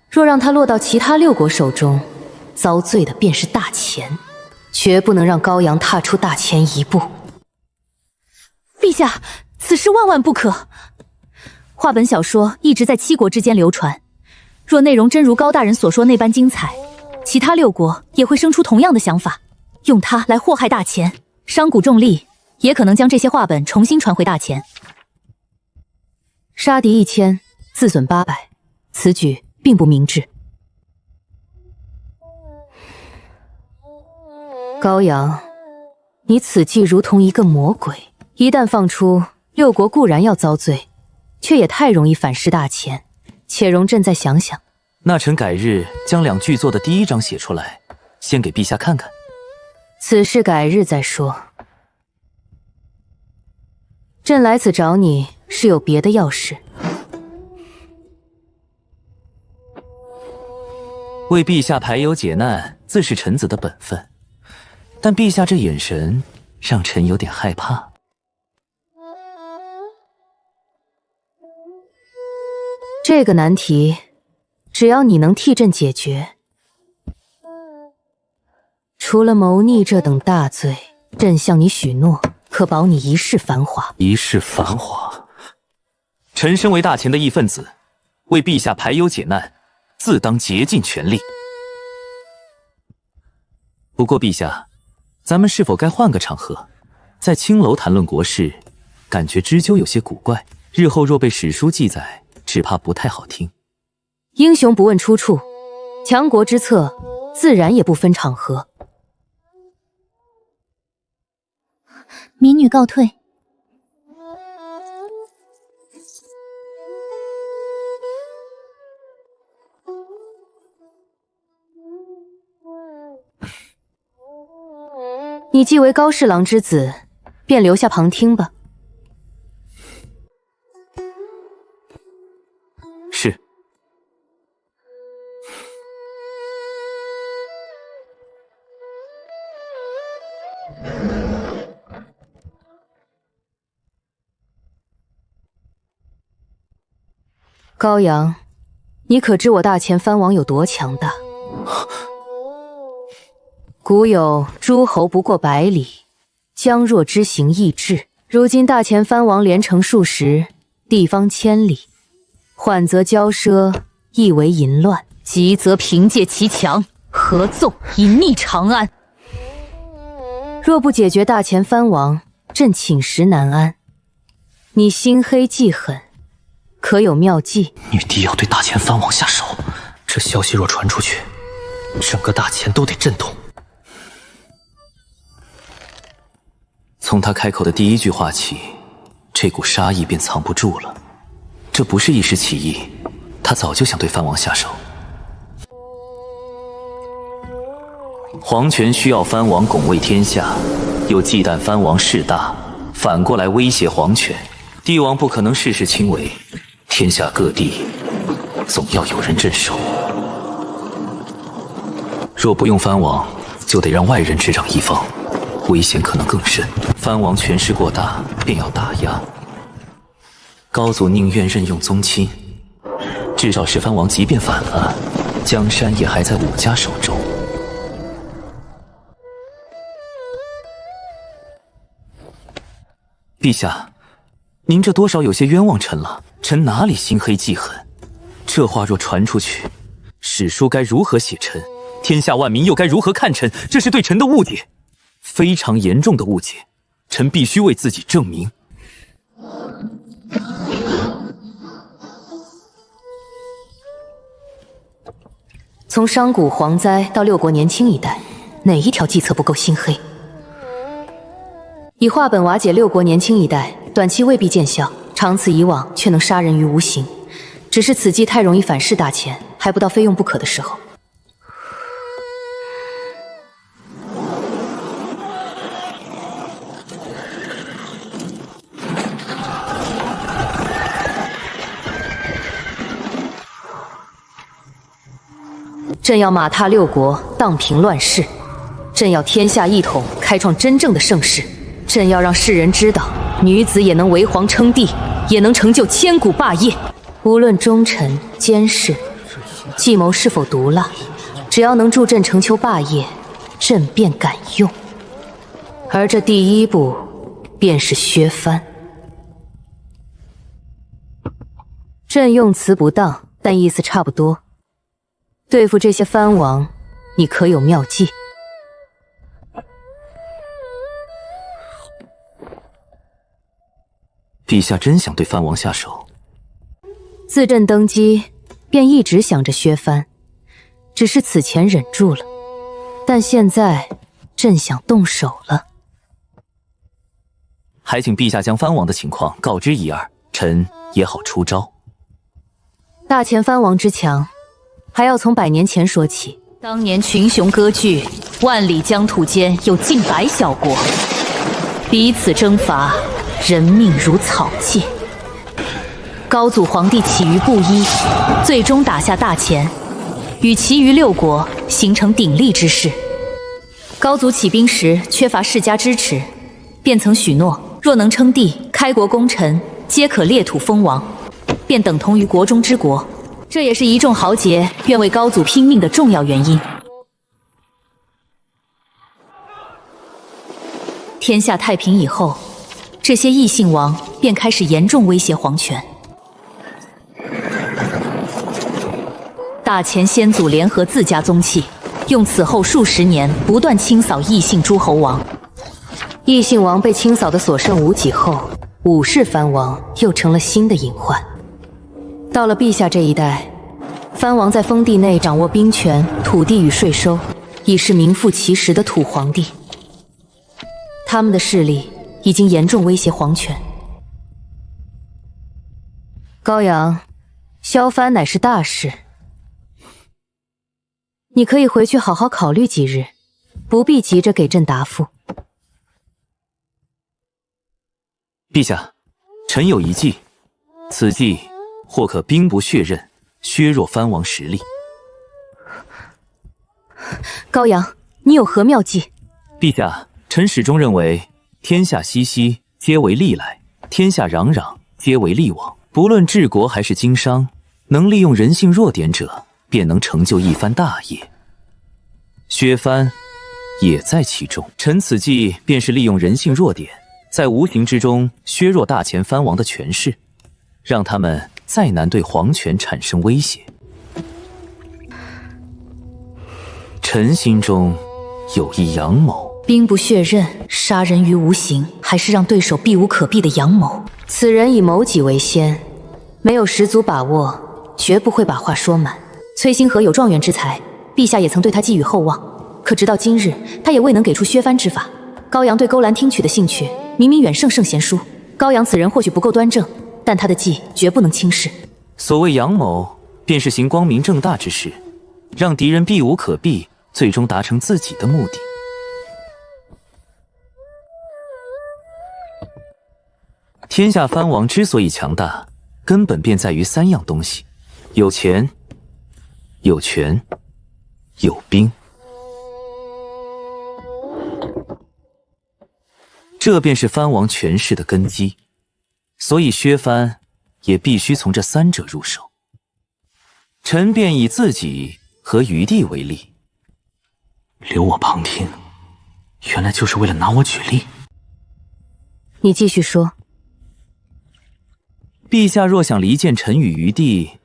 若让他落到其他6国手中，遭罪的便是大钱，绝不能让羔羊踏出大前一步。陛下，此事万万不可。话本小说一直在7国之间流传，若内容真如高大人所说那般精彩，其他6国也会生出同样的想法，用它来祸害大前，伤古重利，也可能将这些话本重新传回大前。杀敌1000，自损800，此举并不明智。高阳，你此计如同一个魔鬼，一旦放出，6国固然要遭罪，却也太容易反噬大前。且容朕再想想。那臣改日将2巨作的第1章写出来，先给陛下看看。此事改日再说。朕来此找你是有别的要事。为陛下排忧解难，自是臣子的本分。但陛下这眼神，让臣有点害怕。这个难题，只要你能替朕解决，除了谋逆这等大罪，朕向你许诺，可保你一世繁华。一世繁华。臣身为大前的义分子，为陛下排忧解难，自当竭尽全力。不过陛下，咱们是否该换个场合，在青楼谈论国事？感觉支纠有些古怪，日后若被史书记载，只怕不太好听。英雄不问出处，强国之策，自然也不分场合。民女告退。你既为高侍郎之子，便留下旁听吧。是。高阳，你可知我大前藩王有多强大？古有诸侯不过百里，将若之行易至。如今大前藩王连城数十，地方千里，缓则骄奢，易为淫乱，急则凭借其强，合纵以逆长安。若不解决大前藩王，朕寝食难安。你心黑记狠，可有妙计？女帝要对大前藩王下手，这消息若传出去，整个大前都得震动。从他开口的第一句话起，这股杀意便藏不住了。这不是一时起意，他早就想对藩王下手。皇权需要藩王拱卫天下，又忌惮藩王势大，反过来威胁皇权。帝王不可能事事亲为，天下各地总要有人镇守。若不用藩王，就得让外人执掌一方，危险可能更甚。藩王权势过大，便要打压。高祖宁愿任用宗亲，至少是藩王即便反了，江山也还在武家手中。陛下，您这多少有些冤枉臣了。臣哪里心黑记恨？这话若传出去，史书该如何写臣？天下万民又该如何看臣？这是对臣的误解，非常严重的误解。臣必须为自己证明。从商贾蝗灾到六国年轻一代，哪一条计策不够心黑？以化本瓦解六国年轻一代，短期未必见效，长此以往却能杀人于无形。只是此计太容易反噬大前，还不到非用不可的时候。朕要马踏六国，荡平乱世；朕要天下一统，开创真正的盛世；朕要让世人知道，女子也能为皇称帝，也能成就千古霸业。无论忠臣、奸士、计谋是否毒辣，只要能助朕成就霸业，朕便敢用。而这第一步，便是削藩。朕用词不当，但意思差不多。对付这些藩王，你可有妙计？陛下真想对藩王下手？自朕登基，便一直想着削藩，只是此前忍住了。但现在，朕想动手了。还请陛下将藩王的情况告知一二，臣也好出招。大前藩王之强，还要从100年前说起。当年群雄割据，万里疆土间有近100小国，彼此征伐，人命如草芥。高祖皇帝起于布衣，最终打下大前，与其余6国形成鼎立之势。高祖起兵时缺乏世家支持，便曾许诺，若能称帝，开国功臣皆可列土封王，便等同于国中之国。这也是一众豪杰愿为高祖拼命的重要原因。天下太平以后，这些异姓王便开始严重威胁皇权。大前先祖联合自家宗戚，用此后数十年不断清扫异姓诸侯王。异姓王被清扫的所剩无几后，武氏藩王又成了新的隐患。到了陛下这一代，藩王在封地内掌握兵权、土地与税收，已是名副其实的土皇帝。他们的势力已经严重威胁皇权。高阳，削藩乃是大事，你可以回去好好考虑几日，不必急着给朕答复。陛下，臣有一计，此计或可兵不血刃，削弱藩王实力。高阳，你有何妙计？陛下，臣始终认为，天下熙熙，皆为利来；天下攘攘，皆为利往。不论治国还是经商，能利用人性弱点者，便能成就一番大业。削藩也在其中。臣此计便是利用人性弱点，在无形之中削弱大前藩王的权势，让他们再难对皇权产生威胁。臣心中有一阳谋。兵不血刃，杀人于无形，还是让对手避无可避的阳谋？此人以谋己为先，没有十足把握，绝不会把话说满。崔星河有状元之才，陛下也曾对他寄予厚望，可直到今日，他也未能给出削藩之法。高阳对勾栏听取的兴趣，明明远胜圣贤书。高阳此人或许不够端正，但他的计绝不能轻视。所谓阳谋，便是行光明正大之事，让敌人避无可避，最终达成自己的目的。天下藩王之所以强大，根本便在于3样东西：有钱、有权、有兵。这便是藩王权势的根基，所以削藩也必须从这3者入手。臣便以自己和余弟为例。留我旁听，原来就是为了拿我举例。你继续说。陛下若想离间臣与余弟，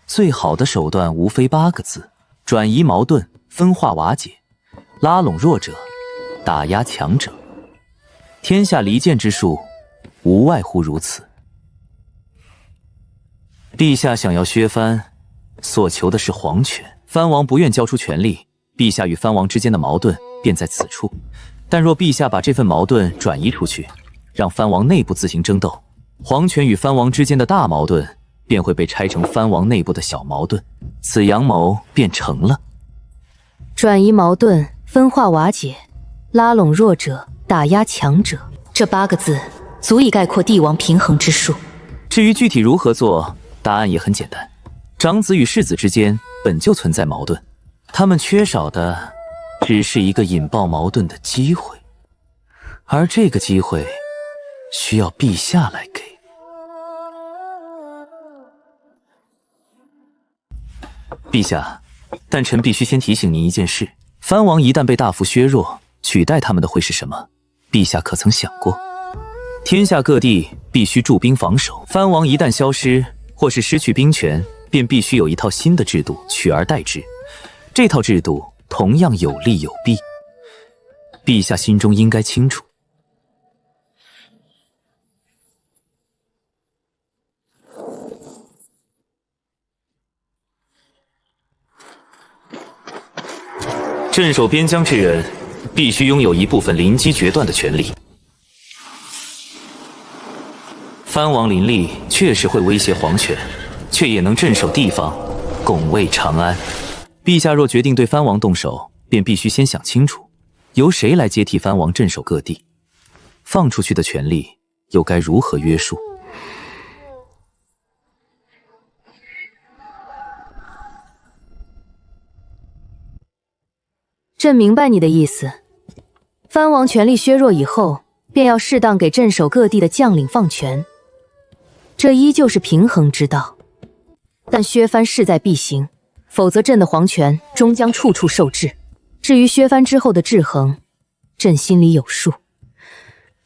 最好的手段无非8个字：转移矛盾，分化瓦解，拉拢弱者，打压强者。天下离间之术，无外乎如此。陛下想要削藩，所求的是皇权。藩王不愿交出权力，陛下与藩王之间的矛盾便在此处。但若陛下把这份矛盾转移出去，让藩王内部自行争斗，皇权与藩王之间的大矛盾便会被拆成藩王内部的小矛盾，此阳谋便成了。转移矛盾，分化瓦解，拉拢弱者，打压强者，这8个字足以概括帝王平衡之术。至于具体如何做，答案也很简单。长子与世子之间本就存在矛盾，他们缺少的只是一个引爆矛盾的机会，而这个机会需要陛下来给。陛下，但臣必须先提醒您一件事：藩王一旦被大幅削弱，取代他们的会是什么？陛下可曾想过？天下各地必须驻兵防守，藩王一旦消失或是失去兵权，便必须有一套新的制度取而代之。这套制度同样有利有弊，陛下心中应该清楚。镇守边疆之人，必须拥有一部分临机决断的权利。藩王林立确实会威胁皇权，却也能镇守地方，拱卫长安。陛下若决定对藩王动手，便必须先想清楚，由谁来接替藩王镇守各地，放出去的权力又该如何约束？朕明白你的意思。藩王权力削弱以后，便要适当给镇守各地的将领放权，这依旧是平衡之道。但削藩势在必行，否则朕的皇权终将处处受制。至于削藩之后的制衡，朕心里有数。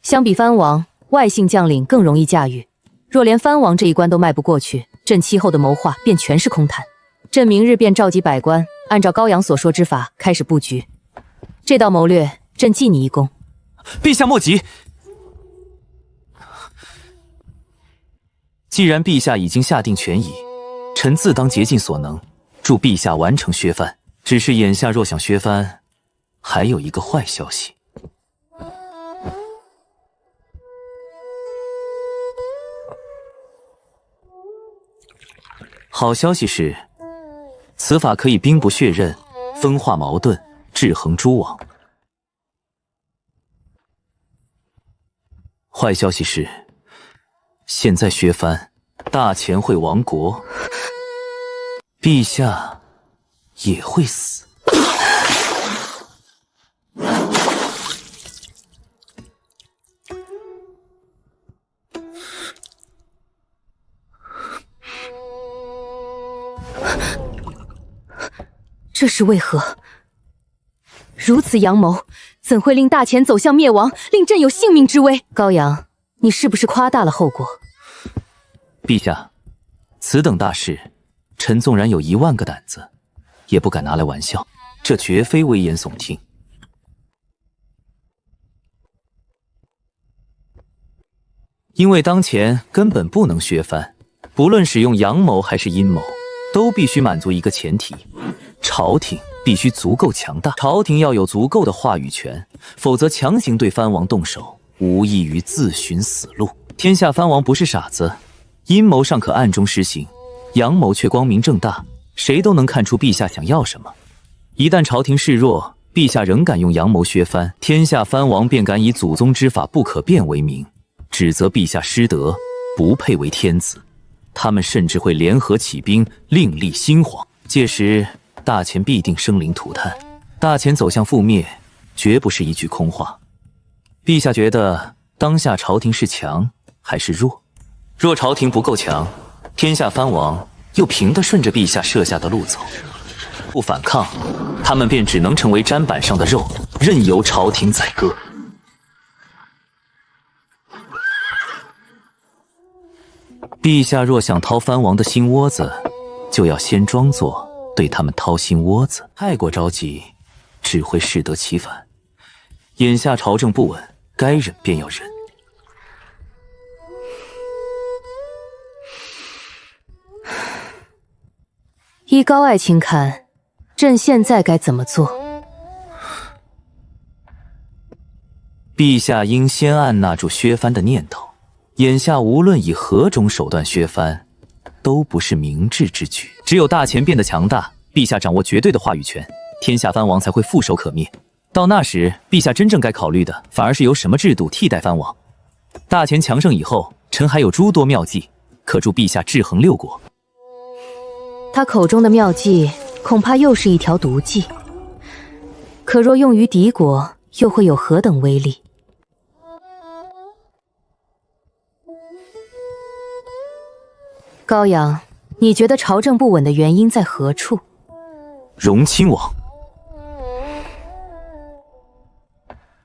相比藩王，外姓将领更容易驾驭。若连藩王这一关都迈不过去，朕期后的谋划便全是空谈。朕明日便召集百官，按照高阳所说之法开始布局。这道谋略，朕记你一功。陛下莫急，既然陛下已经下定权宜，臣自当竭尽所能，助陛下完成削藩。只是眼下若想削藩，还有一个坏消息。好消息是，此法可以兵不血刃，分化矛盾，制衡诸王。坏消息是，现在削藩，大钱会亡国，陛下也会死。这是为何？如此阳谋，怎会令大钱走向灭亡，令朕有性命之危？高阳，你是不是夸大了后果？陛下，此等大事，臣纵然有10000个胆子，也不敢拿来玩笑，这绝非危言耸听。因为当前根本不能削藩，不论使用阳谋还是阴谋，都必须满足一个前提：朝廷必须足够强大，朝廷要有足够的话语权，否则强行对藩王动手，无异于自寻死路。天下藩王不是傻子，阴谋尚可暗中施行，阳谋却光明正大，谁都能看出陛下想要什么。一旦朝廷示弱，陛下仍敢用阳谋削藩，天下藩王便敢以祖宗之法不可变为名，指责陛下失德，不配为天子。他们甚至会联合起兵，另立新皇。届时大钱必定生灵涂炭，大钱走向覆灭，绝不是一句空话。陛下觉得当下朝廷是强还是弱？若朝廷不够强，天下藩王又凭得顺着陛下设下的路走？不反抗，他们便只能成为砧板上的肉，任由朝廷宰割。陛下若想掏藩王的心窝子，就要先装作对他们掏心窝子，太过着急，只会适得其反。眼下朝政不稳，该忍便要忍。依高爱卿看，朕现在该怎么做？陛下应先按捺住削藩的念头。眼下无论以何种手段削藩，都不是明智之举。只有大钱变得强大，陛下掌握绝对的话语权，天下藩王才会覆手可灭。到那时，陛下真正该考虑的，反而是由什么制度替代藩王。大钱强盛以后，臣还有诸多妙计，可助陛下制衡6国。他口中的妙计，恐怕又是一条毒计。可若用于敌国，又会有何等威力？高阳，你觉得朝政不稳的原因在何处？荣亲王，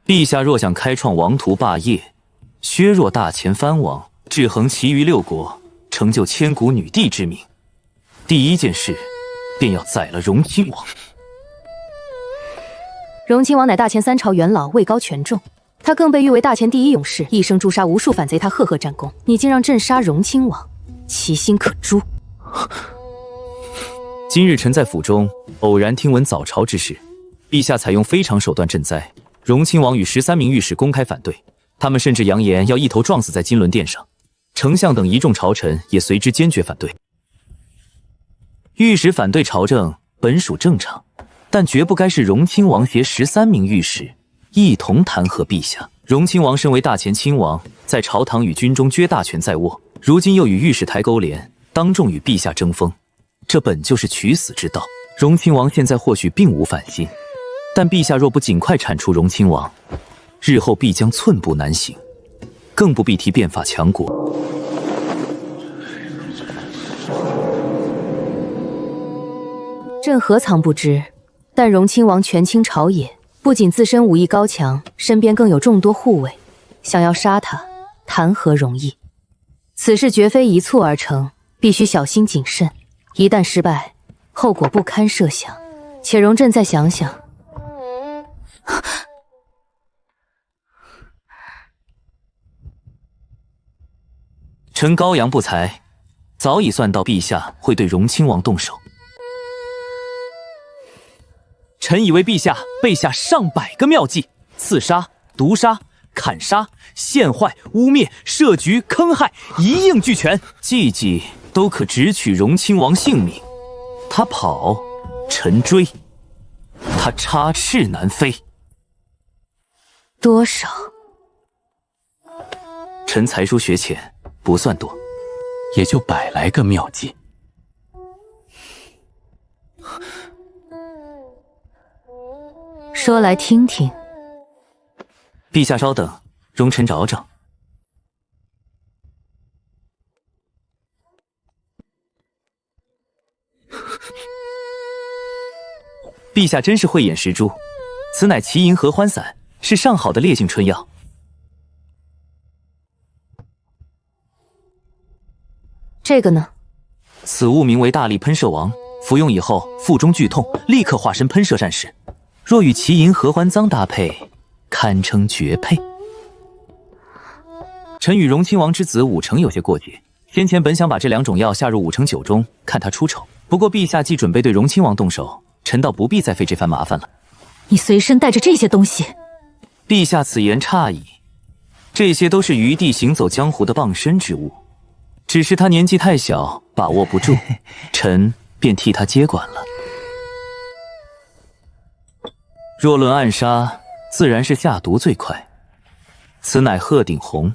陛下若想开创王图霸业，削弱大钱藩王，制衡其余6国，成就千古女帝之名，第一件事便要宰了荣亲王。荣亲王乃大钱3朝元老，位高权重，他更被誉为大钱第一勇士，一生诛杀无数反贼，他赫赫战功。你竟让朕杀荣亲王，其心可诛！今日臣在府中偶然听闻早朝之事，陛下采用非常手段赈灾，荣亲王与13名御史公开反对，他们甚至扬言要一头撞死在金轮殿上。丞相等一众朝臣也随之坚决反对。御史反对朝政本属正常，但绝不该是荣亲王携13名御史一同弹劾陛下。荣亲王身为大钱亲王，在朝堂与军中撅大权在握，如今又与御史台勾连，当众与陛下争锋，这本就是取死之道。荣亲王现在或许并无反心，但陛下若不尽快铲除荣亲王，日后必将寸步难行，更不必提变法强国。朕何尝不知，但荣亲王权倾朝野，不仅自身武艺高强，身边更有众多护卫，想要杀他，谈何容易？此事绝非一蹴而成，必须小心谨慎，一旦失败，后果不堪设想。且容朕再想想。臣高阳不才，早已算到陛下会对荣亲王动手。臣以为陛下备下上百个妙计，刺杀、毒杀、砍杀、陷坏、污蔑、设局、坑害，一应俱全，计计都可直取荣亲王性命。他跑，臣追；他插翅难飞。多少？臣才疏学浅，不算多，也就100来个妙计。说来听听。陛下稍等，容臣找找。陛下真是慧眼识珠，此乃奇银合欢散，是上好的烈性春药。这个呢？此物名为大力喷射王，服用以后腹中剧痛，立刻化身喷射战士。若与奇银合欢脏搭配，堪称绝配。臣与荣亲王之子武成有些过节，先前本想把这2种药下入武成酒中，看他出丑。不过陛下既准备对荣亲王动手，臣倒不必再费这番麻烦了。你随身带着这些东西？陛下此言差矣，这些都是余弟行走江湖的傍身之物，只是他年纪太小，把握不住，臣便替他接管了。若论暗杀，自然是下毒最快。此乃鹤顶红，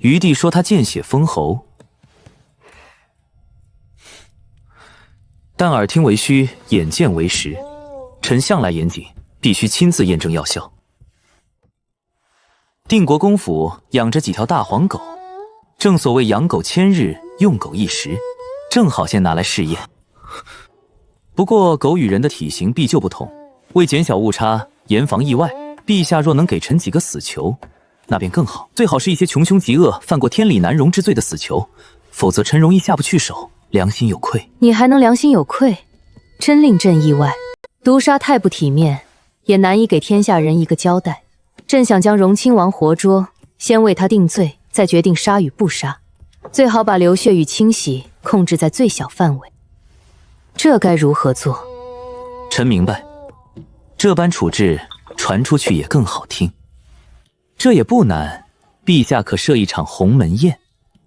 余弟说他见血封喉，但耳听为虚，眼见为实。臣向来严谨，必须亲自验证药效。定国公府养着几条大黄狗，正所谓养狗千日，用狗一时，正好先拿来试验。不过狗与人的体型必就不同，为减小误差，严防意外，陛下若能给臣几个死囚，那便更好。最好是一些穷凶极恶、犯过天理难容之罪的死囚，否则臣容易下不去手，良心有愧。你还能良心有愧？真令朕意外。毒杀太不体面，也难以给天下人一个交代。朕想将荣亲王活捉，先为他定罪，再决定杀与不杀。最好把流血与清洗控制在最小范围。这该如何做？臣明白，这般处置传出去也更好听。这也不难，陛下可设一场鸿门宴，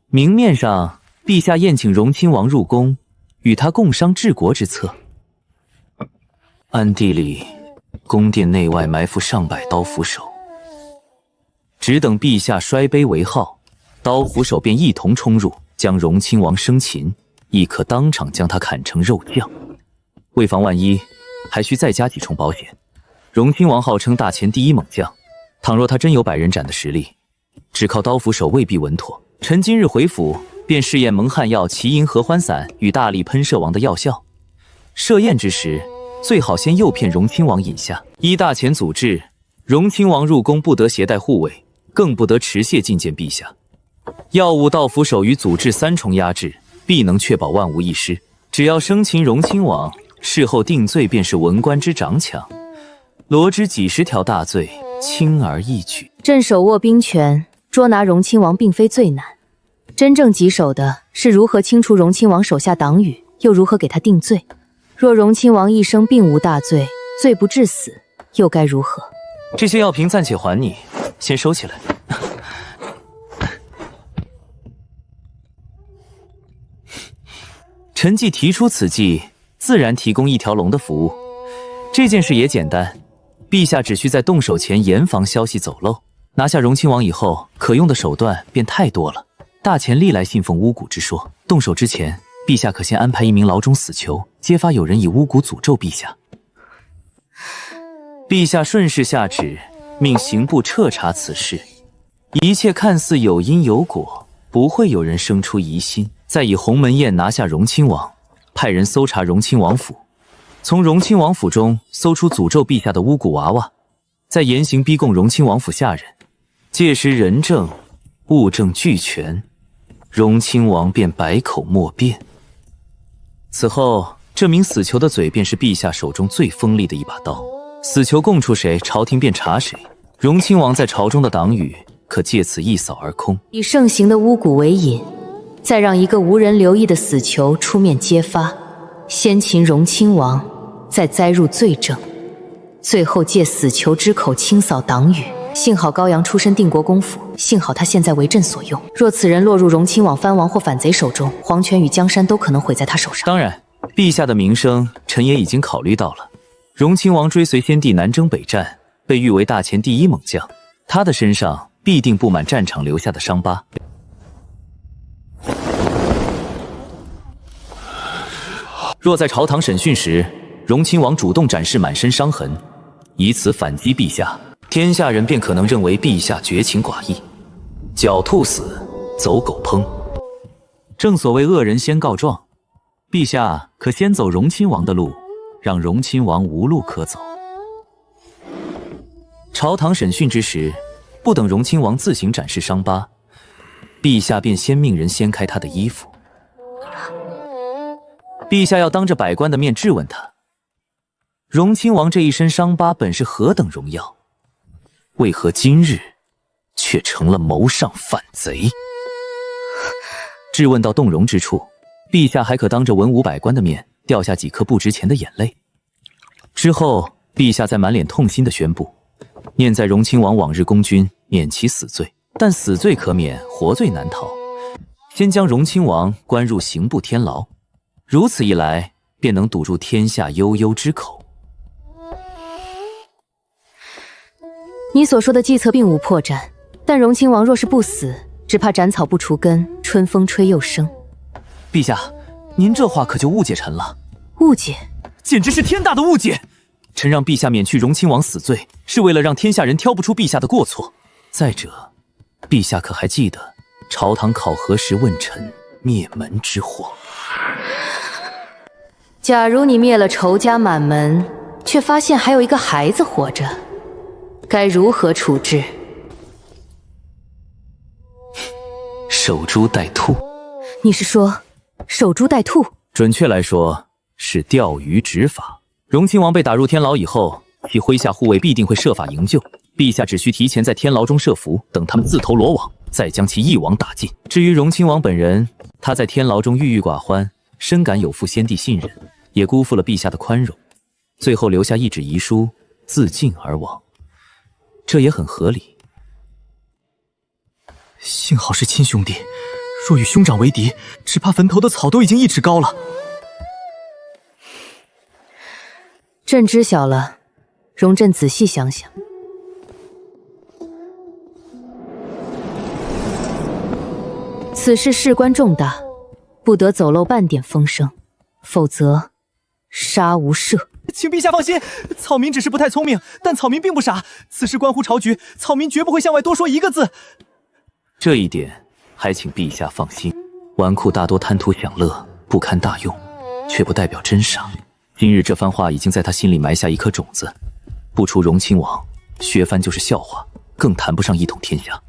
明面上陛下宴请荣亲王入宫，与他共商治国之策。暗地里，宫殿内外埋伏上百刀斧手，只等陛下摔杯为号，刀斧手便一同冲入，将荣亲王生擒，亦可当场将他砍成肉酱。为防万一，还需再加几重保险。荣亲王号称大前第一猛将，倘若他真有100人斩的实力，只靠刀斧手未必稳妥。臣今日回府，便试验蒙汗药奇银合欢散与大力喷射王的药效。设宴之时，最好先诱骗荣亲王饮下。依大前祖制，荣亲王入宫不得携带护卫，更不得持械觐见陛下。药物、道斧手与祖制3重压制，必能确保万无一失。只要生擒荣亲王，事后定罪便是文官之长抢，罗织几10条大罪，轻而易举。朕手握兵权，捉拿荣亲王并非最难，真正棘手的是如何清除荣亲王手下党羽，又如何给他定罪。若荣亲王一生并无大罪，罪不至死，又该如何？这些药瓶暂且还你，先收起来。臣既提出此计，自然提供一条龙的服务。这件事也简单，陛下只需在动手前严防消息走漏。拿下荣亲王以后，可用的手段便太多了。大前历来信奉巫蛊之说，动手之前，陛下可先安排1名牢中死囚，揭发有人以巫蛊诅咒陛下。陛下顺势下旨，命刑部彻查此事，一切看似有因有果，不会有人生出疑心。再以鸿门宴拿下荣亲王，派人搜查荣亲王府，从荣亲王府中搜出诅咒陛下的巫蛊娃娃，再严刑逼供荣亲王府下人。届时人证物证俱全，荣亲王便百口莫辩。此后，这名死囚的嘴便是陛下手中最锋利的一把刀。死囚供出谁，朝廷便查谁。荣亲王在朝中的党羽可借此一扫而空。以盛行的巫蛊为引，再让一个无人留意的死囚出面揭发，先擒荣亲王，再栽入罪证，最后借死囚之口清扫党羽。幸好高阳出身定国公府，幸好他现在为朕所用。若此人落入荣亲王藩王或反贼手中，皇权与江山都可能毁在他手上。当然，陛下的名声，臣也已经考虑到了。荣亲王追随先帝南征北战，被誉为大前第一猛将，他的身上必定布满战场留下的伤疤。若在朝堂审讯时，荣亲王主动展示满身伤痕，以此反击陛下，天下人便可能认为陛下绝情寡义，狡兔死，走狗烹。正所谓恶人先告状，陛下可先走荣亲王的路，让荣亲王无路可走。朝堂审讯之时，不等荣亲王自行展示伤疤，陛下便先命人掀开他的衣服。陛下要当着百官的面质问他，荣亲王这一身伤疤本是何等荣耀，为何今日却成了谋上反贼？质问到动容之处，陛下还可当着文武百官的面掉下几颗不值钱的眼泪。之后，陛下再满脸痛心地宣布，念在荣亲王往日功勋，免其死罪，但死罪可免，活罪难逃。先将荣亲王关入刑部天牢，如此一来，便能堵住天下悠悠之口。你所说的计策并无破绽，但荣亲王若是不死，只怕斩草不除根，春风吹又生。陛下，您这话可就误解臣了。误解？简直是天大的误解！臣让陛下免去荣亲王死罪，是为了让天下人挑不出陛下的过错。再者，陛下可还记得朝堂考核时问臣灭门之祸？假如你灭了仇家满门，却发现还有一个孩子活着，该如何处置？守株待兔。你是说守株待兔？准确来说是钓鱼执法。荣亲王被打入天牢以后，其麾下护卫必定会设法营救，陛下只需提前在天牢中设伏，等他们自投罗网，再将其一网打尽。至于荣亲王本人，他在天牢中郁郁寡欢，深感有负先帝信任，也辜负了陛下的宽容，最后留下一纸遗书，自尽而亡，这也很合理。幸好是亲兄弟，若与兄长为敌，只怕坟头的草都已经1尺高了。朕知晓了，容朕仔细想想。此事事关重大，不得走漏半点风声，否则杀无赦。请陛下放心，草民只是不太聪明，但草民并不傻。此事关乎朝局，草民绝不会向外多说一个字。这一点还请陛下放心。纨绔大多贪图享乐，不堪大用，却不代表真傻。今日这番话已经在他心里埋下一颗种子，不出荣亲王，削藩就是笑话，更谈不上一统天下。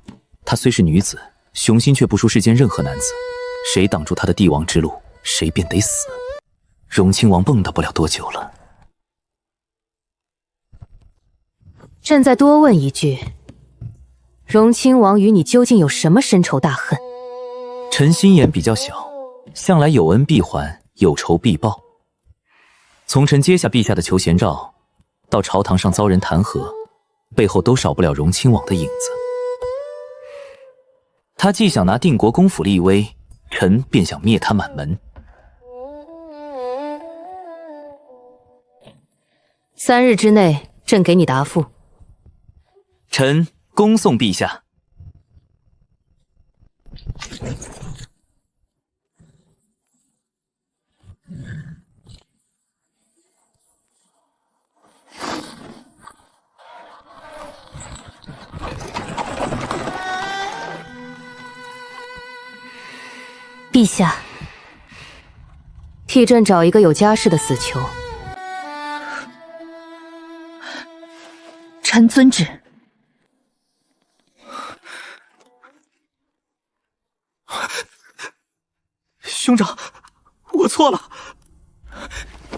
她虽是女子，雄心却不输世间任何男子，谁挡住她的帝王之路，谁便得死。荣亲王蹦跶不了多久了。朕再多问一句，荣亲王与你究竟有什么深仇大恨？臣心眼比较小，向来有恩必还，有仇必报。从臣接下陛下的求贤诏，到朝堂上遭人弹劾，背后都少不了荣亲王的影子。他既想拿定国公府立威，臣便想灭他满门。3日之内，朕给你答复。臣恭送陛下。陛下，替朕找一个有家室的死囚。臣遵旨。兄长，我错了，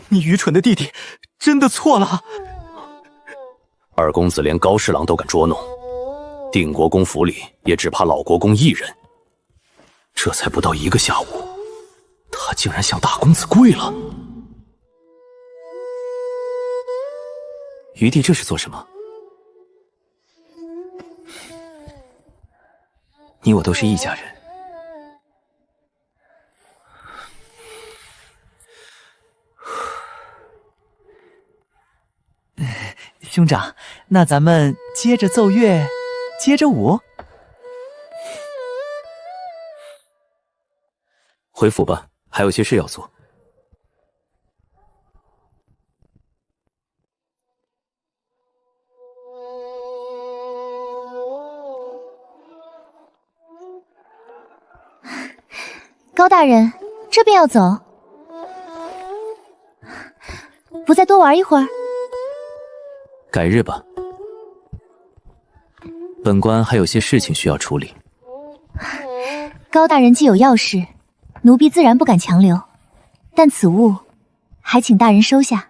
你愚蠢的弟弟真的错了。二公子连高侍郎都敢捉弄，定国公府里也只怕老国公一人。这才不到1个下午，他竟然向大公子跪了。余弟这是做什么？你我都是一家人。兄长，那咱们接着奏乐，接着舞。回府吧，还有些事要做。高大人，这便要走，不再多玩一会儿？改日吧，本官还有些事情需要处理。高大人既有要事，奴婢自然不敢强留，但此物还请大人收下。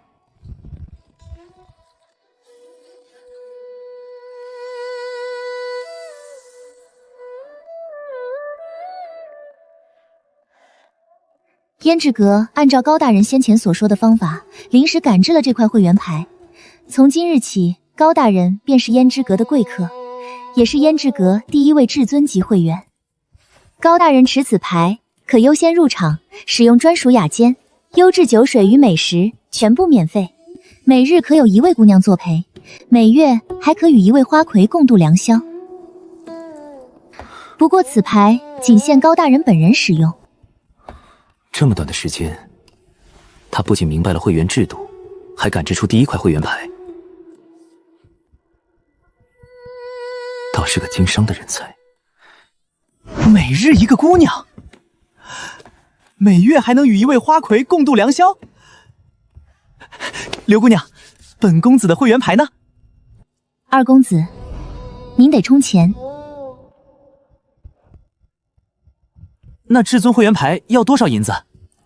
胭脂阁按照高大人先前所说的方法，临时赶制了这块会员牌。从今日起，高大人便是胭脂阁的贵客，也是胭脂阁第1位至尊级会员。高大人持此牌，可优先入场，使用专属雅间，优质酒水与美食全部免费。每日可有1位姑娘作陪，每月还可与1位花魁共度良宵。不过此牌仅限高大人本人使用。这么短的时间，他不仅明白了会员制度，还赶制出第1块会员牌，倒是个经商的人才。每日1个姑娘，每月还能与1位花魁共度良宵。刘姑娘，本公子的会员牌呢？二公子，您得充钱。那至尊会员牌要多少银子？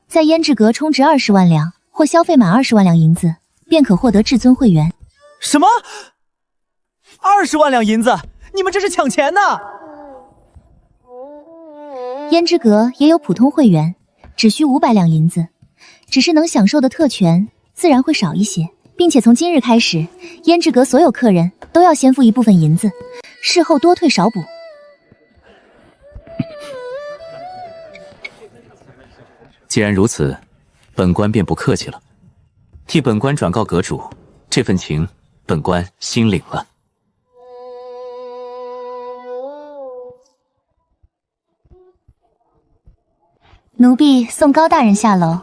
在胭脂阁充值20万两，或消费满20万两银子，便可获得至尊会员。什么？20万两银子？你们这是抢钱呢！胭脂阁也有普通会员，只需500两银子，只是能享受的特权自然会少一些，并且从今日开始，胭脂阁所有客人都要先付一部分银子，事后多退少补。既然如此，本官便不客气了，替本官转告阁主，这份情本官心领了。奴婢送高大人下楼。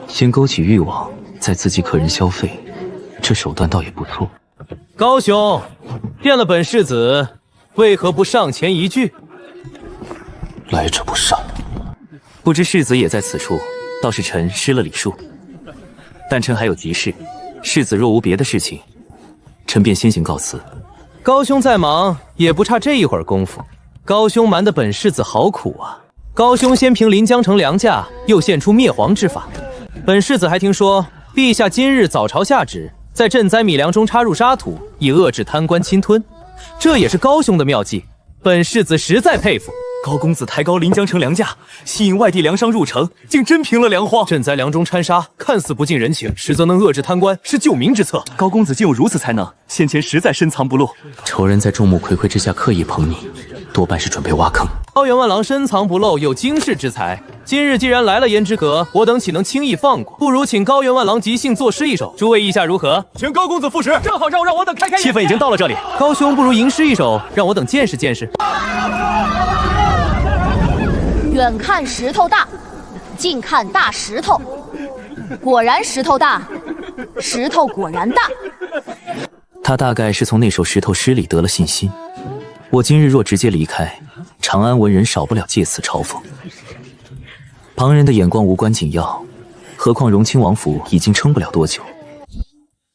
先勾起欲望，再刺激客人消费，这手段倒也不错。高兄，见了本世子，为何不上前一句？来者不善。不知世子也在此处，倒是臣失了礼数。但臣还有急事，世子若无别的事情，臣便先行告辞。高兄再忙，也不差这一会儿功夫。高兄瞒得本世子好苦啊！高兄先平临江城良价，又献出灭黄之法。本世子还听说，陛下今日早朝下旨，在赈灾米粮中插入沙土，以遏制贪官侵吞。这也是高兄的妙计，本世子实在佩服。高公子抬高临江城粮价，吸引外地粮商入城，竟真平了粮荒。赈灾粮中掺沙，看似不近人情，实则能遏制贪官，是救民之策。高公子竟有如此才能，先前实在深藏不露。仇人在众目睽睽之下刻意捧你，多半是准备挖坑。高员外郎深藏不露，有经世之才。今日既然来了胭脂阁，我等岂能轻易放过？不如请高员外郎即兴作诗一首，诸位意下如何？请高公子赋诗，正好让我等开开眼。气氛已经到了这里，高兄不如吟诗一首，让我等见识见识。远看石头大，近看大石头，果然石头大，石头果然大。他大概是从那首石头诗里得了信心。我今日若直接离开，长安文人少不了借此嘲讽。旁人的眼光无关紧要，何况荣亲王府已经撑不了多久。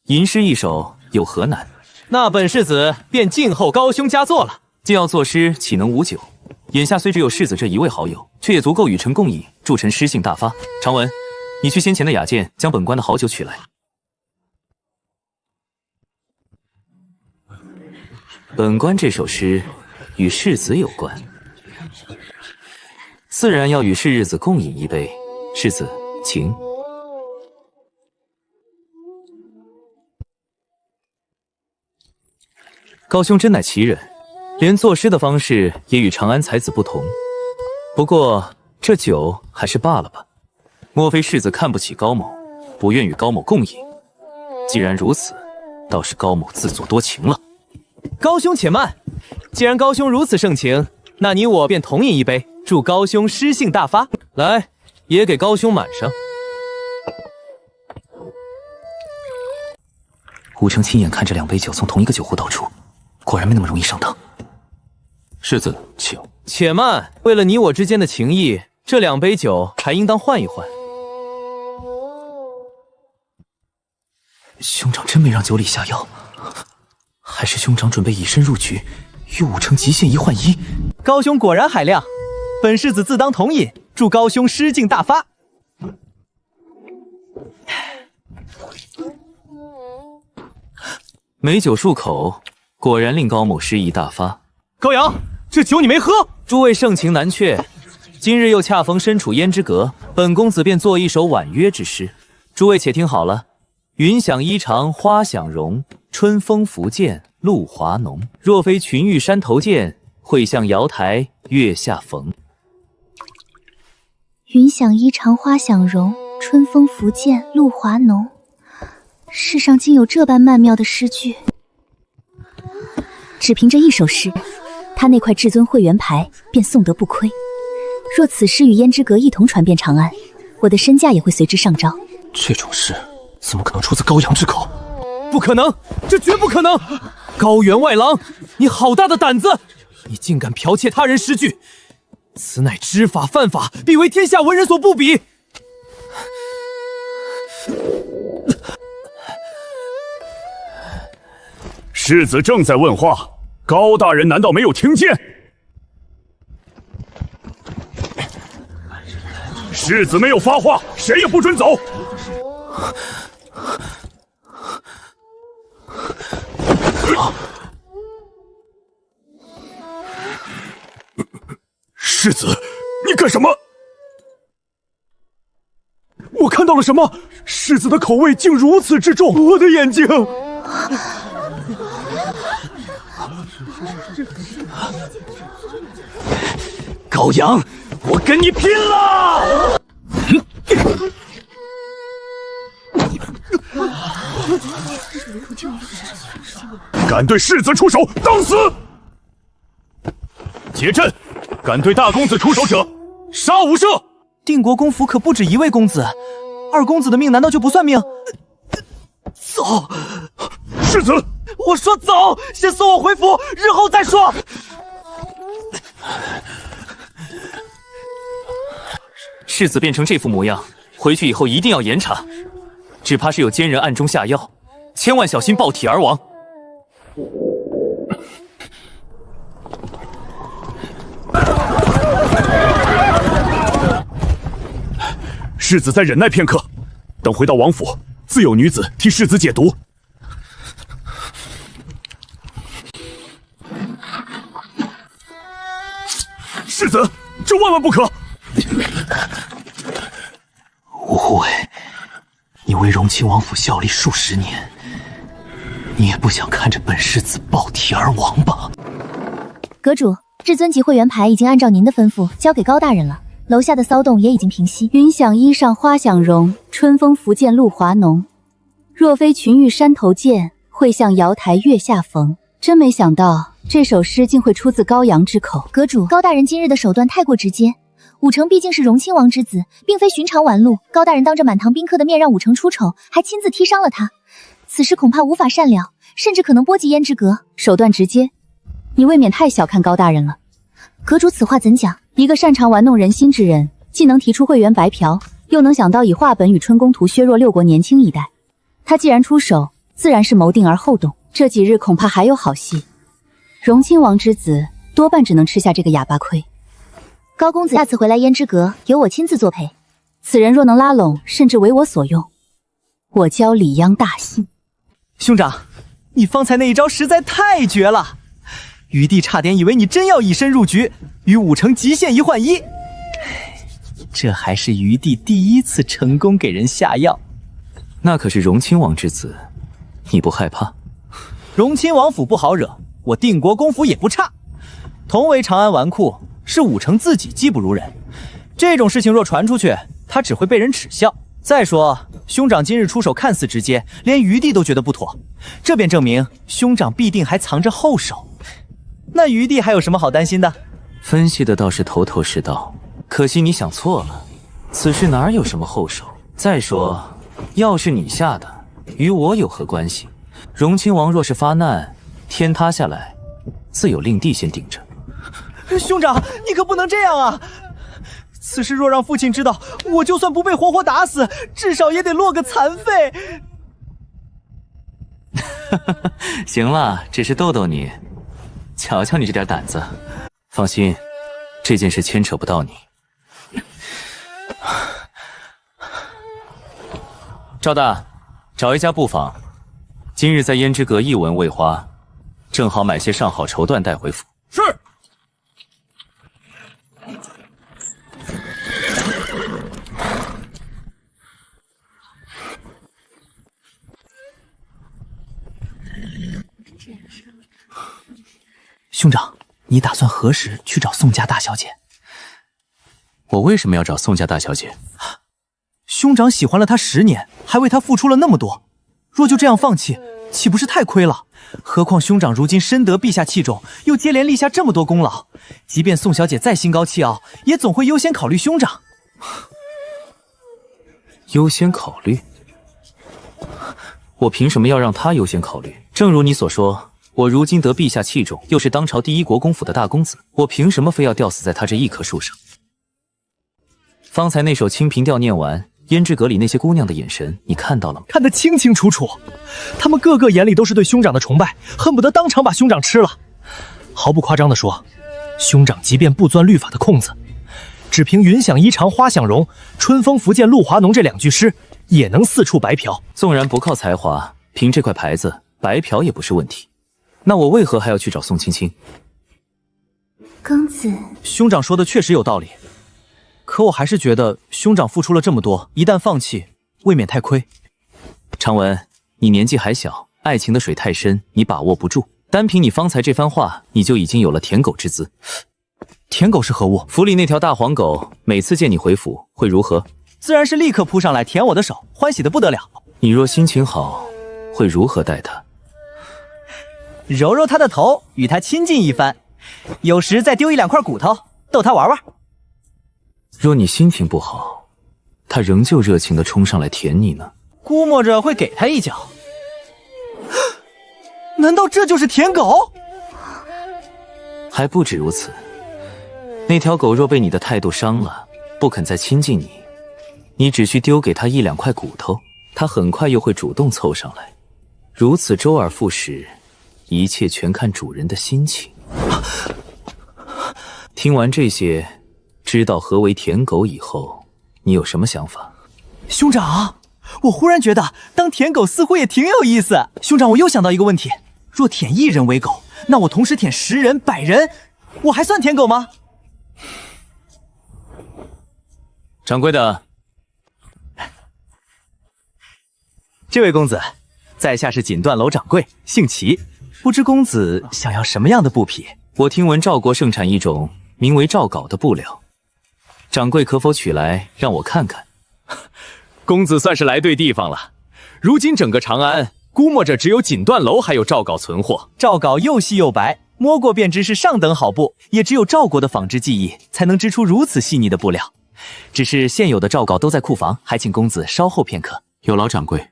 吟诗一首有何难？那本世子便静候高兄佳作了。既要作诗，岂能无酒？眼下虽只有世子这一位好友，却也足够与臣共饮，助臣诗兴大发。长文，你去先前的雅监将本官的好酒取来。本官这首诗与世子有关，自然要与是日子共饮一杯。世子，请。高兄真乃奇人，连作诗的方式也与长安才子不同。不过这酒还是罢了吧。莫非世子看不起高某，不愿与高某共饮？既然如此，倒是高某自作多情了。高兄且慢，既然高兄如此盛情，那你我便同饮一杯，祝高兄诗兴大发。来，也给高兄满上。吴成亲眼看着2杯酒从同一个酒壶倒出，果然没那么容易上当。世子，请。且慢，为了你我之间的情谊，这2杯酒还应当换一换。兄长真没让酒里下药，还是兄长准备以身入局，与武成极限1换1？高兄果然海量，本世子自当同饮，祝高兄诗兴大发。美酒数口，果然令高某诗意大发。高阳，这酒你没喝？诸位盛情难却，今日又恰逢身处胭脂阁，本公子便作一首婉约之诗。诸位且听好了：云想衣裳花想容，春风拂槛露华浓。若非群玉山头见，会向瑶台月下逢。云想衣裳花想容，春风拂槛露华浓。世上竟有这般曼妙的诗句。只凭这一首诗，他那块至尊会员牌便送得不亏。若此诗与胭脂阁一同传遍长安，我的身价也会随之上招。这种事怎么可能出自高阳之口？不可能，这绝不可能！高员外郎，你好大的胆子！你竟敢剽窃他人诗句，此乃知法犯法，必为天下文人所不比。世子正在问话，高大人难道没有听见？世子没有发话，谁也不准走。世子，你干什么？我看到了什么？世子的口味竟如此之重，我的眼睛！高阳，我跟你拼了！敢对世子出手，当死！结阵，敢对大公子出手者，杀无赦！定国公府可不止一位公子，二公子的命难道就不算命？走！世子，我说走，先送我回府，日后再说。世子变成这副模样，回去以后一定要严查，只怕是有奸人暗中下药，千万小心爆体而亡。世子再忍耐片刻，等回到王府，自有女子替世子解毒。世子，这万万不可！吴护卫，你为荣亲王府效力数十年，你也不想看着本世子爆体而亡吧？阁主，至尊级会员牌已经按照您的吩咐交给高大人了，楼下的骚动也已经平息。云想衣裳花想容，春风拂槛露华浓。若非群玉山头见，会向瑶台月下逢。真没想到这首诗竟会出自高阳之口。阁主，高大人今日的手段太过直接，武成毕竟是荣亲王之子，并非寻常玩路。高大人当着满堂宾客的面让武成出丑，还亲自踢伤了他，此事恐怕无法善了，甚至可能波及胭脂阁。手段直接，你未免太小看高大人了。阁主此话怎讲？一个擅长玩弄人心之人，既能提出会员白嫖，又能想到以画本与春宫图削弱六国年轻一代。他既然出手，自然是谋定而后动。这几日恐怕还有好戏。荣亲王之子多半只能吃下这个哑巴亏。高公子下次回来胭脂阁，由我亲自作陪。此人若能拉拢，甚至为我所用，我教李央大幸。兄长，你方才那一招实在太绝了，余弟差点以为你真要以身入局，与武成极限1换1。这还是余弟第一次成功给人下药。那可是荣亲王之子，你不害怕？荣亲王府不好惹，我定国公府也不差。同为长安纨绔，是武成自己技不如人。这种事情若传出去，他只会被人耻笑。再说，兄长今日出手看似直接，连余弟都觉得不妥，这便证明兄长必定还藏着后手。那余弟还有什么好担心的？分析的倒是头头是道，可惜你想错了，此事哪有什么后手？再说，要是你下的，与我有何关系？荣亲王若是发难，天塌下来，自有令弟先顶着。兄长，你可不能这样啊！此事若让父亲知道，我就算不被活活打死，至少也得落个残废。行了，只是逗逗你，瞧瞧你这点胆子。放心，这件事牵扯不到你。赵大，找一家布坊，今日在胭脂阁一文未花，正好买些上好绸缎带回府。是。兄长，你打算何时去找宋家大小姐？我为什么要找宋家大小姐？兄长喜欢了她10年，还为她付出了那么多，若就这样放弃，岂不是太亏了？何况兄长如今深得陛下器重，又接连立下这么多功劳，即便宋小姐再心高气傲，也总会优先考虑兄长。优先考虑？我凭什么要让她优先考虑？正如你所说，我如今得陛下器重，又是当朝第一国公府的大公子，我凭什么非要吊死在他这一棵树上？方才那首《清平调》念完，胭脂阁里那些姑娘的眼神，你看到了吗？看得清清楚楚，她们个个眼里都是对兄长的崇拜，恨不得当场把兄长吃了。毫不夸张地说，兄长即便不钻律法的空子，只凭云想衣裳花想容，春风拂槛露华浓这2句诗，也能四处白嫖。纵然不靠才华，凭这块牌子，白嫖也不是问题。那我为何还要去找宋青青？公子，兄长说的确实有道理，可我还是觉得兄长付出了这么多，一旦放弃，未免太亏。长文，你年纪还小，爱情的水太深，你把握不住。单凭你方才这番话，你就已经有了舔狗之姿。舔狗是何物？府里那条大黄狗，每次见你回府会如何？自然是立刻扑上来舔我的手，欢喜的不得了。你若心情好，会如何待它？揉揉他的头，与他亲近一番，有时再丢1-2块骨头，逗他玩玩。若你心情不好，他仍旧热情地冲上来舔你呢？估摸着会给他一脚。难道这就是舔狗？还不止如此，那条狗若被你的态度伤了，不肯再亲近你，你只需丢给它1-2块骨头，它很快又会主动凑上来。如此周而复始，一切全看主人的心情。听完这些，知道何为舔狗以后，你有什么想法？兄长，我忽然觉得当舔狗似乎也挺有意思。兄长，我又想到一个问题，若舔1人为狗，那我同时舔10人、100人，我还算舔狗吗？掌柜的，这位公子，在下是锦缎楼掌柜，姓齐，不知公子想要什么样的布匹？我听闻赵国盛产一种名为赵缟的布料，掌柜可否取来让我看看？公子算是来对地方了。如今整个长安，估摸着只有锦缎楼还有赵缟存货。赵缟又细又白，摸过便知是上等好布，也只有赵国的纺织技艺才能织出如此细腻的布料。只是现有的诏稿都在库房，还请公子稍后片刻。有劳掌柜。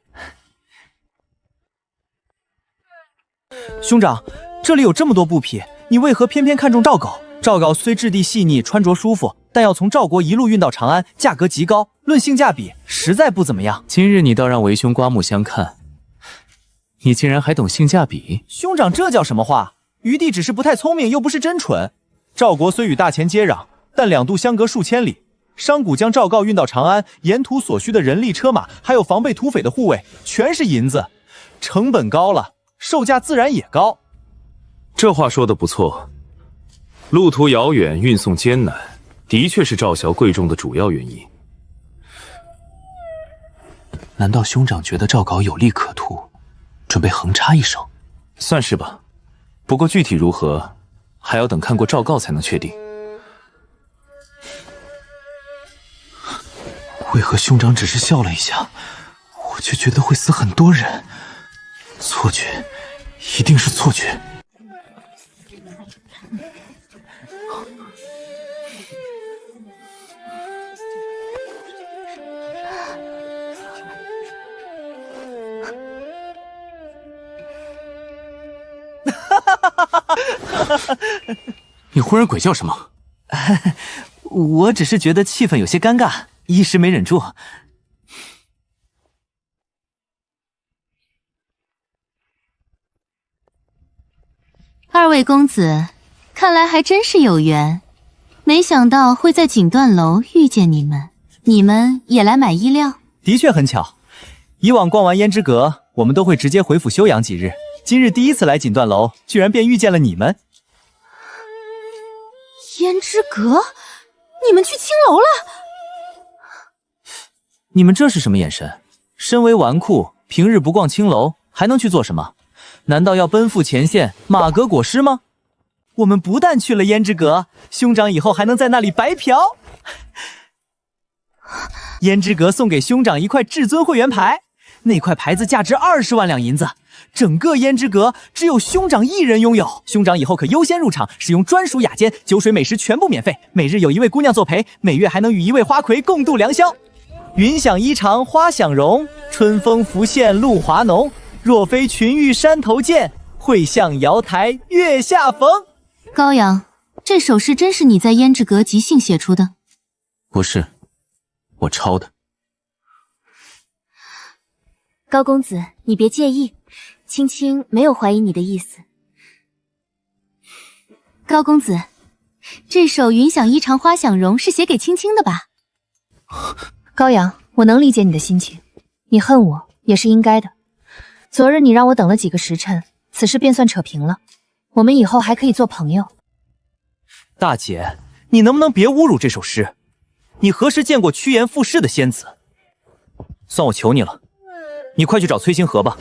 兄长，这里有这么多布匹，你为何偏偏看中赵稿？赵稿虽质地细腻，穿着舒服，但要从赵国一路运到长安，价格极高，论性价比，实在不怎么样。今日你倒让为兄刮目相看，你竟然还懂性价比？兄长，这叫什么话？余弟只是不太聪明，又不是真蠢。赵国虽与大钱接壤，但两度相隔数千里。商贾将诏告运到长安，沿途所需的人力车马，还有防备土匪的护卫，全是银子，成本高了，售价自然也高。这话说得不错，路途遥远，运送艰难，的确是赵小贵重的主要原因。难道兄长觉得诏稿有利可图，准备横插一手？算是吧，不过具体如何，还要等看过诏告才能确定。为何兄长只是笑了一下，我却觉得会死很多人？错觉，一定是错觉。你忽然鬼叫什么？我只是觉得气氛有些尴尬，一时没忍住。二位公子，看来还真是有缘，没想到会在锦缎楼遇见你们。你们也来买衣料？的确很巧，以往逛完胭脂阁，我们都会直接回府休养几日。今日第一次来锦缎楼，居然便遇见了你们。胭脂阁？你们去青楼了？你们这是什么眼神？身为纨绔，平日不逛青楼，还能去做什么？难道要奔赴前线，马革裹尸吗？我们不但去了胭脂阁，兄长以后还能在那里白嫖。胭脂阁送给兄长一块至尊会员牌，那块牌子价值20万两银子，整个胭脂阁只有兄长一人拥有。兄长以后可优先入场，使用专属雅间，酒水美食全部免费，每日有一位姑娘作陪，每月还能与一位花魁共度良宵。云想衣裳花想容，春风拂槛露华浓。若非群玉山头见，会向瑶台月下逢。高阳，这首诗真是你在胭脂阁即兴写出的？不是，我抄的。高公子，你别介意，青青没有怀疑你的意思。高公子，这首云想衣裳花想容是写给青青的吧？高阳，我能理解你的心情，你恨我也是应该的。昨日你让我等了几个时辰，此事便算扯平了，我们以后还可以做朋友。大姐，你能不能别侮辱这首诗？你何时见过趋炎附势的仙子？算我求你了，你快去找崔星河吧。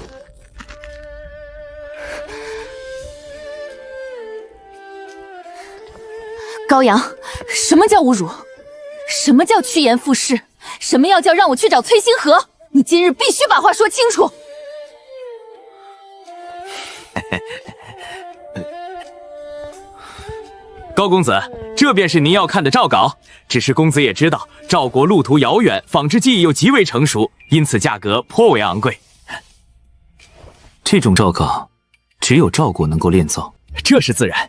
高阳，什么叫侮辱？什么叫趋炎附势？什么要叫让我去找崔星河？你今日必须把话说清楚。高公子，这便是您要看的诏稿。只是公子也知道，赵国路途遥远，纺织技艺又极为成熟，因此价格颇为昂贵。这种诏稿，只有赵国能够炼造。这是自然，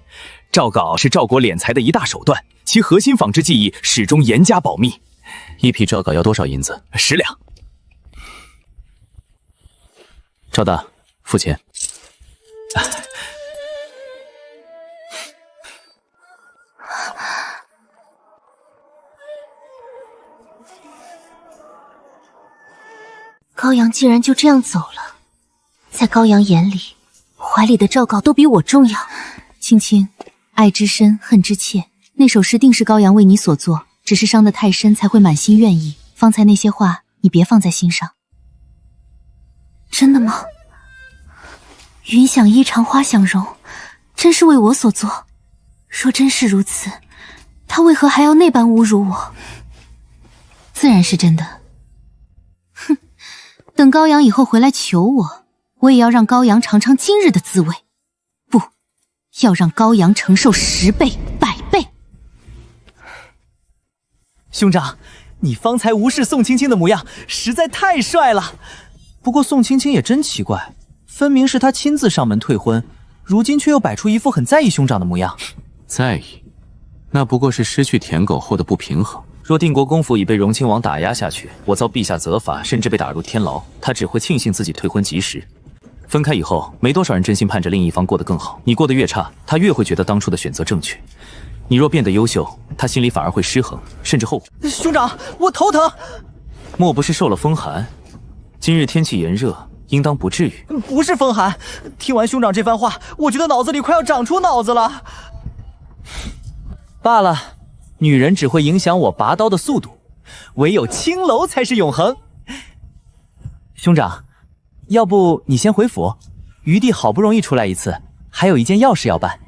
诏稿是赵国敛财的一大手段，其核心纺织技艺始终严加保密。一匹诏稿要多少银子？10两。赵大，付钱。高阳竟然就这样走了，在高阳眼里，怀里的诏稿都比我重要。青青，爱之深，恨之切，那首诗定是高阳为你所作，只是伤得太深，才会满心愿意。方才那些话，你别放在心上。真的吗？云想衣裳花想容，真是为我所作。若真是如此，他为何还要那般侮辱我？自然是真的。哼，等高阳以后回来求我，我也要让高阳尝尝今日的滋味。不，要让高阳承受10倍、100倍。兄长，你方才无视宋青青的模样，实在太帅了。不过宋青青也真奇怪，分明是他亲自上门退婚，如今却又摆出一副很在意兄长的模样。在意，那不过是失去舔狗后的不平衡。若定国公府已被荣亲王打压下去，我遭陛下责罚，甚至被打入天牢，他只会庆幸自己退婚及时。分开以后，没多少人真心盼着另一方过得更好。你过得越差，他越会觉得当初的选择正确。你若变得优秀，他心里反而会失衡，甚至后悔。兄长，我头疼。莫不是受了风寒？今日天气炎热，应当不至于。不是风寒，听完兄长这番话，我觉得脑子里快要长出脑子了。罢了，女人只会影响我拔刀的速度，唯有青楼才是永恒。兄长，要不你先回府，余弟好不容易出来一次，还有一件要事要办。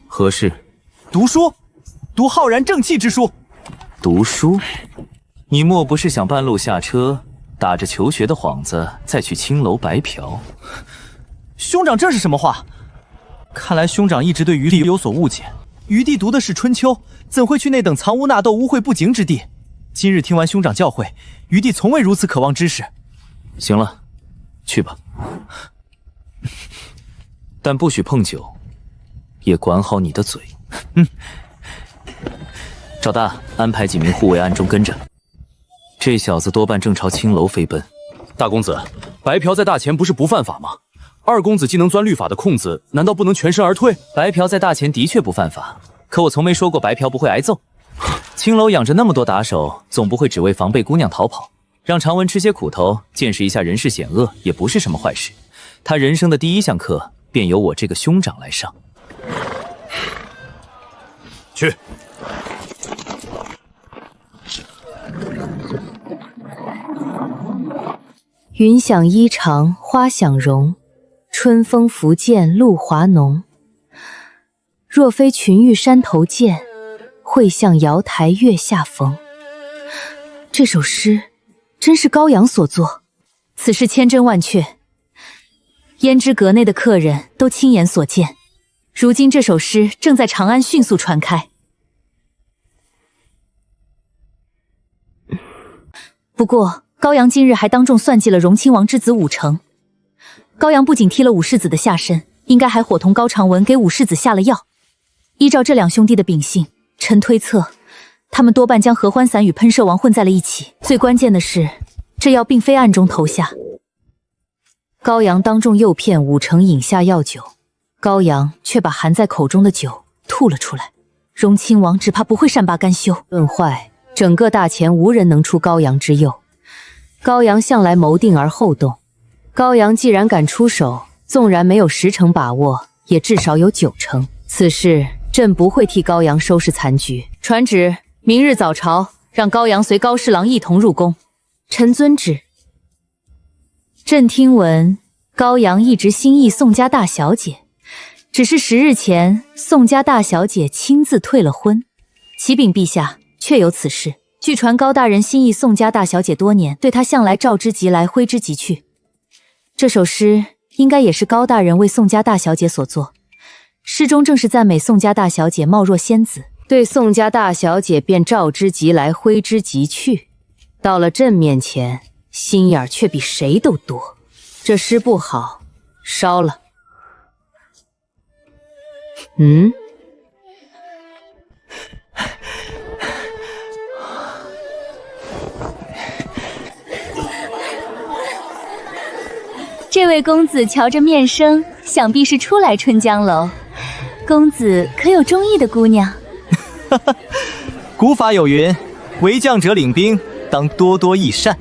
何事？读书，读浩然正气之书。读书？你莫不是想半路下车，打着求学的幌子再去青楼白嫖？兄长这是什么话？看来兄长一直对余弟有所误解。余弟读的是春秋，怎会去那等藏污纳垢、污秽不净之地？今日听完兄长教诲，余弟从未如此渴望知识。行了，去吧，但不许碰酒，也管好你的嘴。赵大，安排几名护卫暗中跟着。这小子多半正朝青楼飞奔。大公子，白嫖在大前不是不犯法吗？二公子既能钻律法的空子，难道不能全身而退？白嫖在大前的确不犯法，可我从没说过白嫖不会挨揍。青楼养着那么多打手，总不会只为防备姑娘逃跑。让常文吃些苦头，见识一下人世险恶，也不是什么坏事。他人生的第一项课，便由我这个兄长来上。去。云想衣裳花想容，春风拂槛露华浓。若非群玉山头见，会向瑶台月下逢。这首诗真是高阳所作？此事千真万确，胭脂阁内的客人都亲眼所见。如今这首诗正在长安迅速传开。不过高阳今日还当众算计了荣亲王之子武成。高阳不仅踢了武世子的下身，应该还伙同高长文给武世子下了药。依照这两兄弟的秉性，臣推测他们多半将合欢散与喷射王混在了一起。最关键的是，这药并非暗中投下。高阳当众诱骗武成饮下药酒，高阳却把含在口中的酒吐了出来。荣亲王只怕不会善罢甘休。论坏，整个大前无人能出高阳之右。高阳向来谋定而后动，高阳既然敢出手，纵然没有10成把握，也至少有9成。此事朕不会替高阳收拾残局。传旨，明日早朝，让高阳随高侍郎一同入宫。臣遵旨。朕听闻高阳一直心意宋家大小姐，只是10日前宋家大小姐亲自退了婚。启禀陛下，确有此事。据传高大人心意宋家大小姐多年，对她向来召之即来，挥之即去。这首诗应该也是高大人为宋家大小姐所作，诗中正是赞美宋家大小姐貌若仙子，对宋家大小姐便召之即来，挥之即去。到了朕面前，心眼却比谁都多。这诗不好，烧了。这位公子瞧着面生，想必是初来春江楼。公子可有中意的姑娘？古法有云，为将者领兵，当多多益善。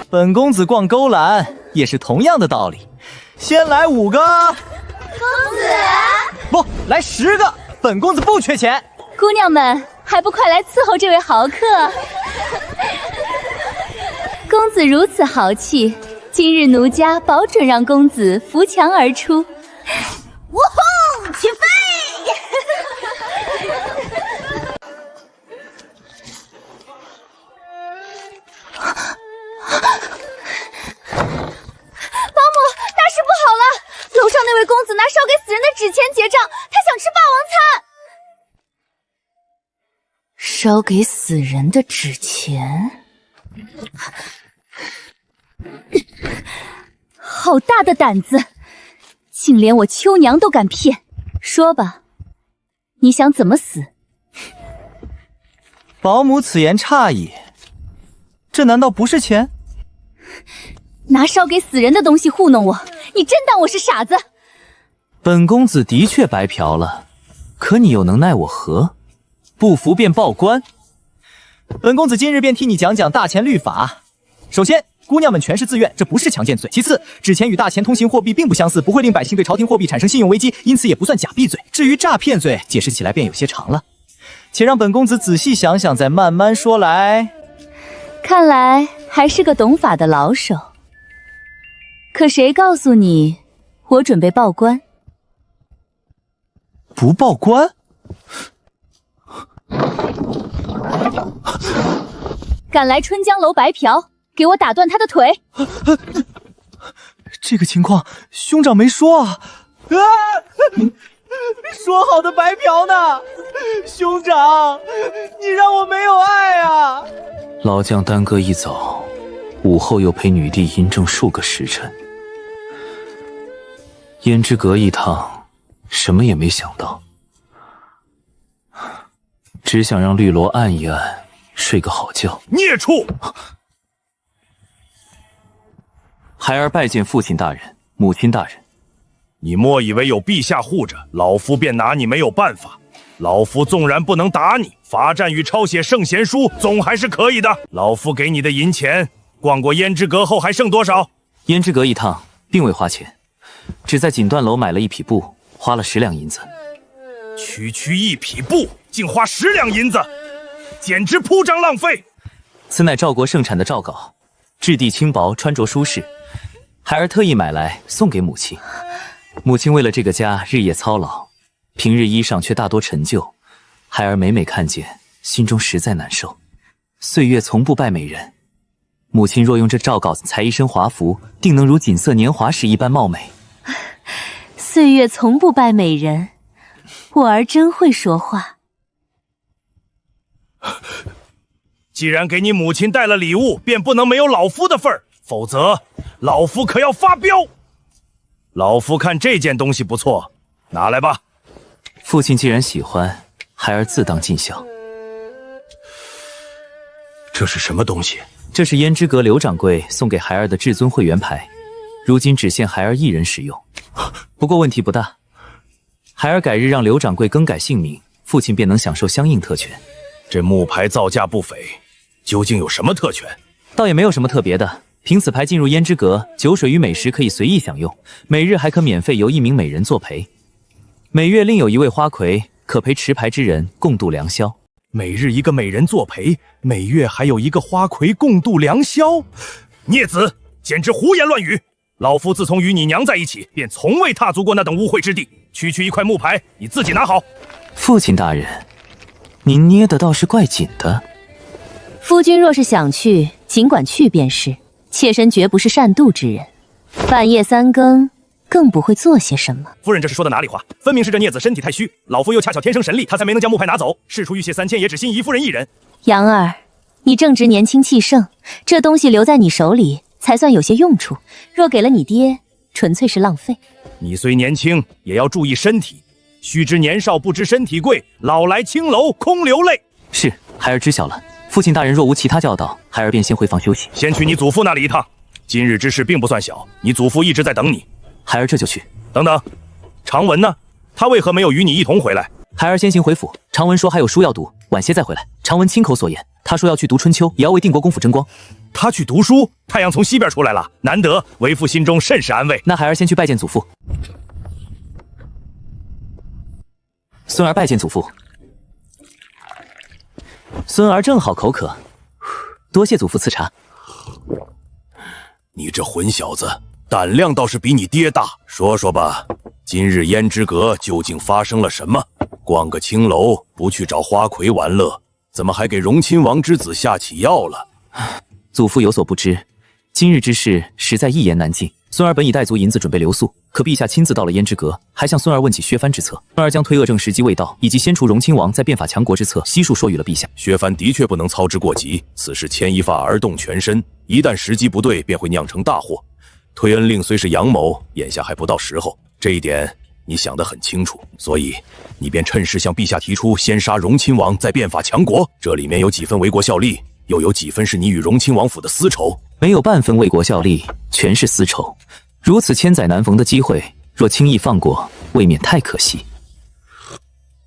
本公子逛勾栏也是同样的道理。先来5个。公子，不，来10个。本公子不缺钱。姑娘们，还不快来伺候这位豪客？公子如此豪气，今日奴家保准让公子扶墙而出。呜呼，起飞！保姆，大事不好了！楼上那位公子拿烧给死人的纸钱结账，他想吃霸王餐。烧给死人的纸钱，好大的胆子，竟连我秋娘都敢骗！说吧，你想怎么死？保姆此言差矣，这难道不是钱？拿烧给死人的东西糊弄我，你真当我是傻子？本公子的确白嫖了，可你又能奈我何？不服便报官。本公子今日便替你讲讲大钱律法。首先，姑娘们全是自愿，这不是强奸罪。其次，纸钱与大钱通行货币并不相似，不会令百姓对朝廷货币产生信用危机，因此也不算假币罪。至于诈骗罪，解释起来便有些长了，且让本公子仔细想想，再慢慢说来。看来还是个懂法的老手。可谁告诉你我准备报官？不报官？敢来春江楼白嫖，给我打断他的腿！这个情况兄长没说啊！说好的白嫖呢？兄长，你让我没有爱啊！老将耽搁一早，午后又陪女帝嬴政数个时辰，胭脂阁一趟，什么也没想到，只想让绿萝按一按，睡个好觉。孽畜！孩儿拜见父亲大人、母亲大人。你莫以为有陛下护着，老夫便拿你没有办法。老夫纵然不能打你，罚站与抄写圣贤书总还是可以的。老夫给你的银钱，逛过胭脂阁后还剩多少？胭脂阁一趟并未花钱，只在锦缎楼买了一匹布，花了10两银子。区一匹布，竟花10两银子，简直铺张浪费。此乃赵国盛产的诏稿，质地轻薄，穿着舒适，孩儿特意买来送给母亲。母亲为了这个家日夜操劳，平日衣裳却大多陈旧，孩儿每每看见，心中实在难受。岁月从不败美人，母亲若用这诏稿裁一身华服，定能如锦瑟年华时一般貌美。岁月从不败美人，我儿真会说话。既然给你母亲带了礼物，便不能没有老夫的份儿，否则老夫可要发飙。老夫看这件东西不错，拿来吧。父亲既然喜欢，孩儿自当尽孝。这是什么东西？这是胭脂阁刘掌柜送给孩儿的至尊会员牌，如今只限孩儿一人使用。不过问题不大，孩儿改日让刘掌柜更改姓名，父亲便能享受相应特权。这木牌造价不菲，究竟有什么特权？倒也没有什么特别的。凭此牌进入胭脂阁，酒水与美食可以随意享用，每日还可免费由一名美人作陪。每月另有一位花魁可陪持牌之人共度良宵。每日一个美人作陪，每月还有一个花魁共度良宵。孽子，简直胡言乱语！老夫自从与你娘在一起，便从未踏足过那等污秽之地。区一块木牌，你自己拿好。父亲大人，您捏的倒是怪紧的。夫君若是想去，尽管去便是。妾身绝不是善妒之人，半夜3更更不会做些什么。夫人这是说的哪里话？分明是这孽子身体太虚，老夫又恰巧天生神力，他才没能将木牌拿走。事出欲血3千，也只心仪夫人一人。杨儿，你正值年轻气盛，这东西留在你手里才算有些用处。若给了你爹，纯粹是浪费。你虽年轻，也要注意身体。须知年少不知身体贵，老来青楼空流泪。是，孩儿知晓了。父亲大人若无其他教导，孩儿便先回房休息。先去你祖父那里一趟，今日之事并不算小，你祖父一直在等你。孩儿这就去。等等，长文呢？他为何没有与你一同回来？孩儿先行回府。长文说还有书要读，晚些再回来。长文亲口所言，他说要去读春秋，也要为定国公府争光。他去读书？太阳从西边出来了，难得，为父心中甚是安慰。那孩儿先去拜见祖父。孙儿拜见祖父。孙儿正好口渴，多谢祖父赐茶。你这混小子，胆量倒是比你爹大。说说吧，今日胭脂阁究竟发生了什么？逛个青楼，不去找花魁玩乐，怎么还给荣亲王之子下起药了？祖父有所不知，今日之事实在一言难尽。孙儿本已带足银子准备留宿，可陛下亲自到了胭脂阁，还向孙儿问起削藩之策。孙儿将推恶政时机未到，以及先除荣亲王再变法强国之策悉数说与了陛下。削藩的确不能操之过急，此事牵一发而动全身，一旦时机不对，便会酿成大祸。推恩令虽是阳谋，眼下还不到时候，这一点你想得很清楚，所以你便趁势向陛下提出先杀荣亲王再变法强国，这里面有几分为国效力，又有几分是你与荣亲王府的私仇。没有半分为国效力，全是私仇。如此千载难逢的机会，若轻易放过，未免太可惜。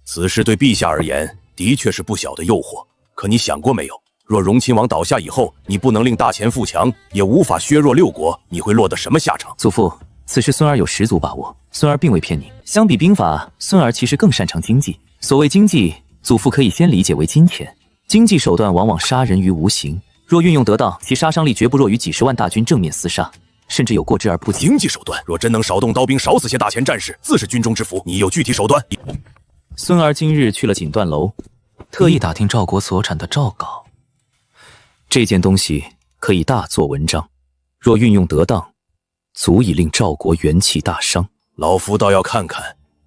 此事对陛下而言的确是不小的诱惑，可你想过没有，若荣亲王倒下以后，你不能令大钱富强，也无法削弱六国，你会落得什么下场？祖父，此事孙儿有十足把握，孙儿并未骗你。相比兵法，孙儿其实更擅长经济。所谓经济，祖父可以先理解为金钱。经济手段往往杀人于无形，若运用得当，其杀伤力绝不弱于几十万大军正面厮杀，甚至有过之而不及。经济手段若真能少动刀兵，少死些大钱战士，自是军中之福。你有具体手段？孙儿今日去了锦缎楼，特意打听赵国所产的诏稿。这件东西可以大做文章，若运用得当，足以令赵国元气大伤。老夫倒要看看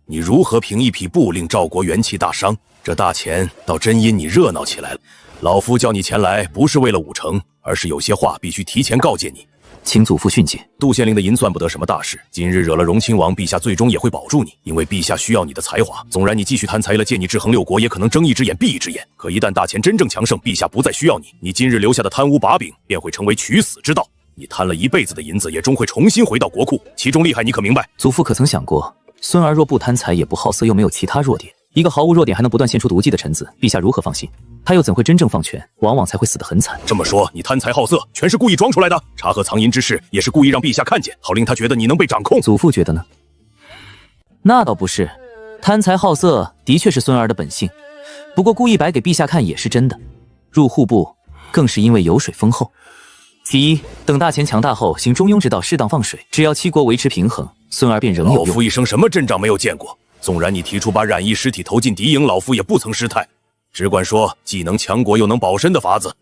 你如何凭一匹布令赵国元气大伤。这大钱倒真因你热闹起来了。老夫叫你前来，不是为了武城，而是有些话必须提前告诫你。请祖父训诫。杜县令的银算不得什么大事，今日惹了荣亲王，陛下最终也会保住你，因为陛下需要你的才华。纵然你继续贪财了，借你制衡六国，也可能睁一只眼闭一只眼。可一旦大钱真正强盛，陛下不再需要你，你今日留下的贪污把柄便会成为取死之道。你贪了一辈子的银子，也终会重新回到国库，其中厉害你可明白？祖父可曾想过，孙儿若不贪财，也不好色，又没有其他弱点，一个毫无弱点还能不断献出毒计的臣子，陛下如何放心？他又怎会真正放权？往往才会死得很惨。这么说，你贪财好色，全是故意装出来的？查核藏银之事，也是故意让陛下看见，好令他觉得你能被掌控。祖父觉得呢？那倒不是，贪财好色的确是孙儿的本性，不过故意摆给陛下看也是真的。入户部更是因为油水丰厚。其一，等大钱强大后，行中庸之道，适当放水，只要七国维持平衡，孙儿便仍有用。老夫一生什么阵仗没有见过，纵然你提出把冉义尸体投进敌营，老夫也不曾失态。只管说既能强国又能保身的法子。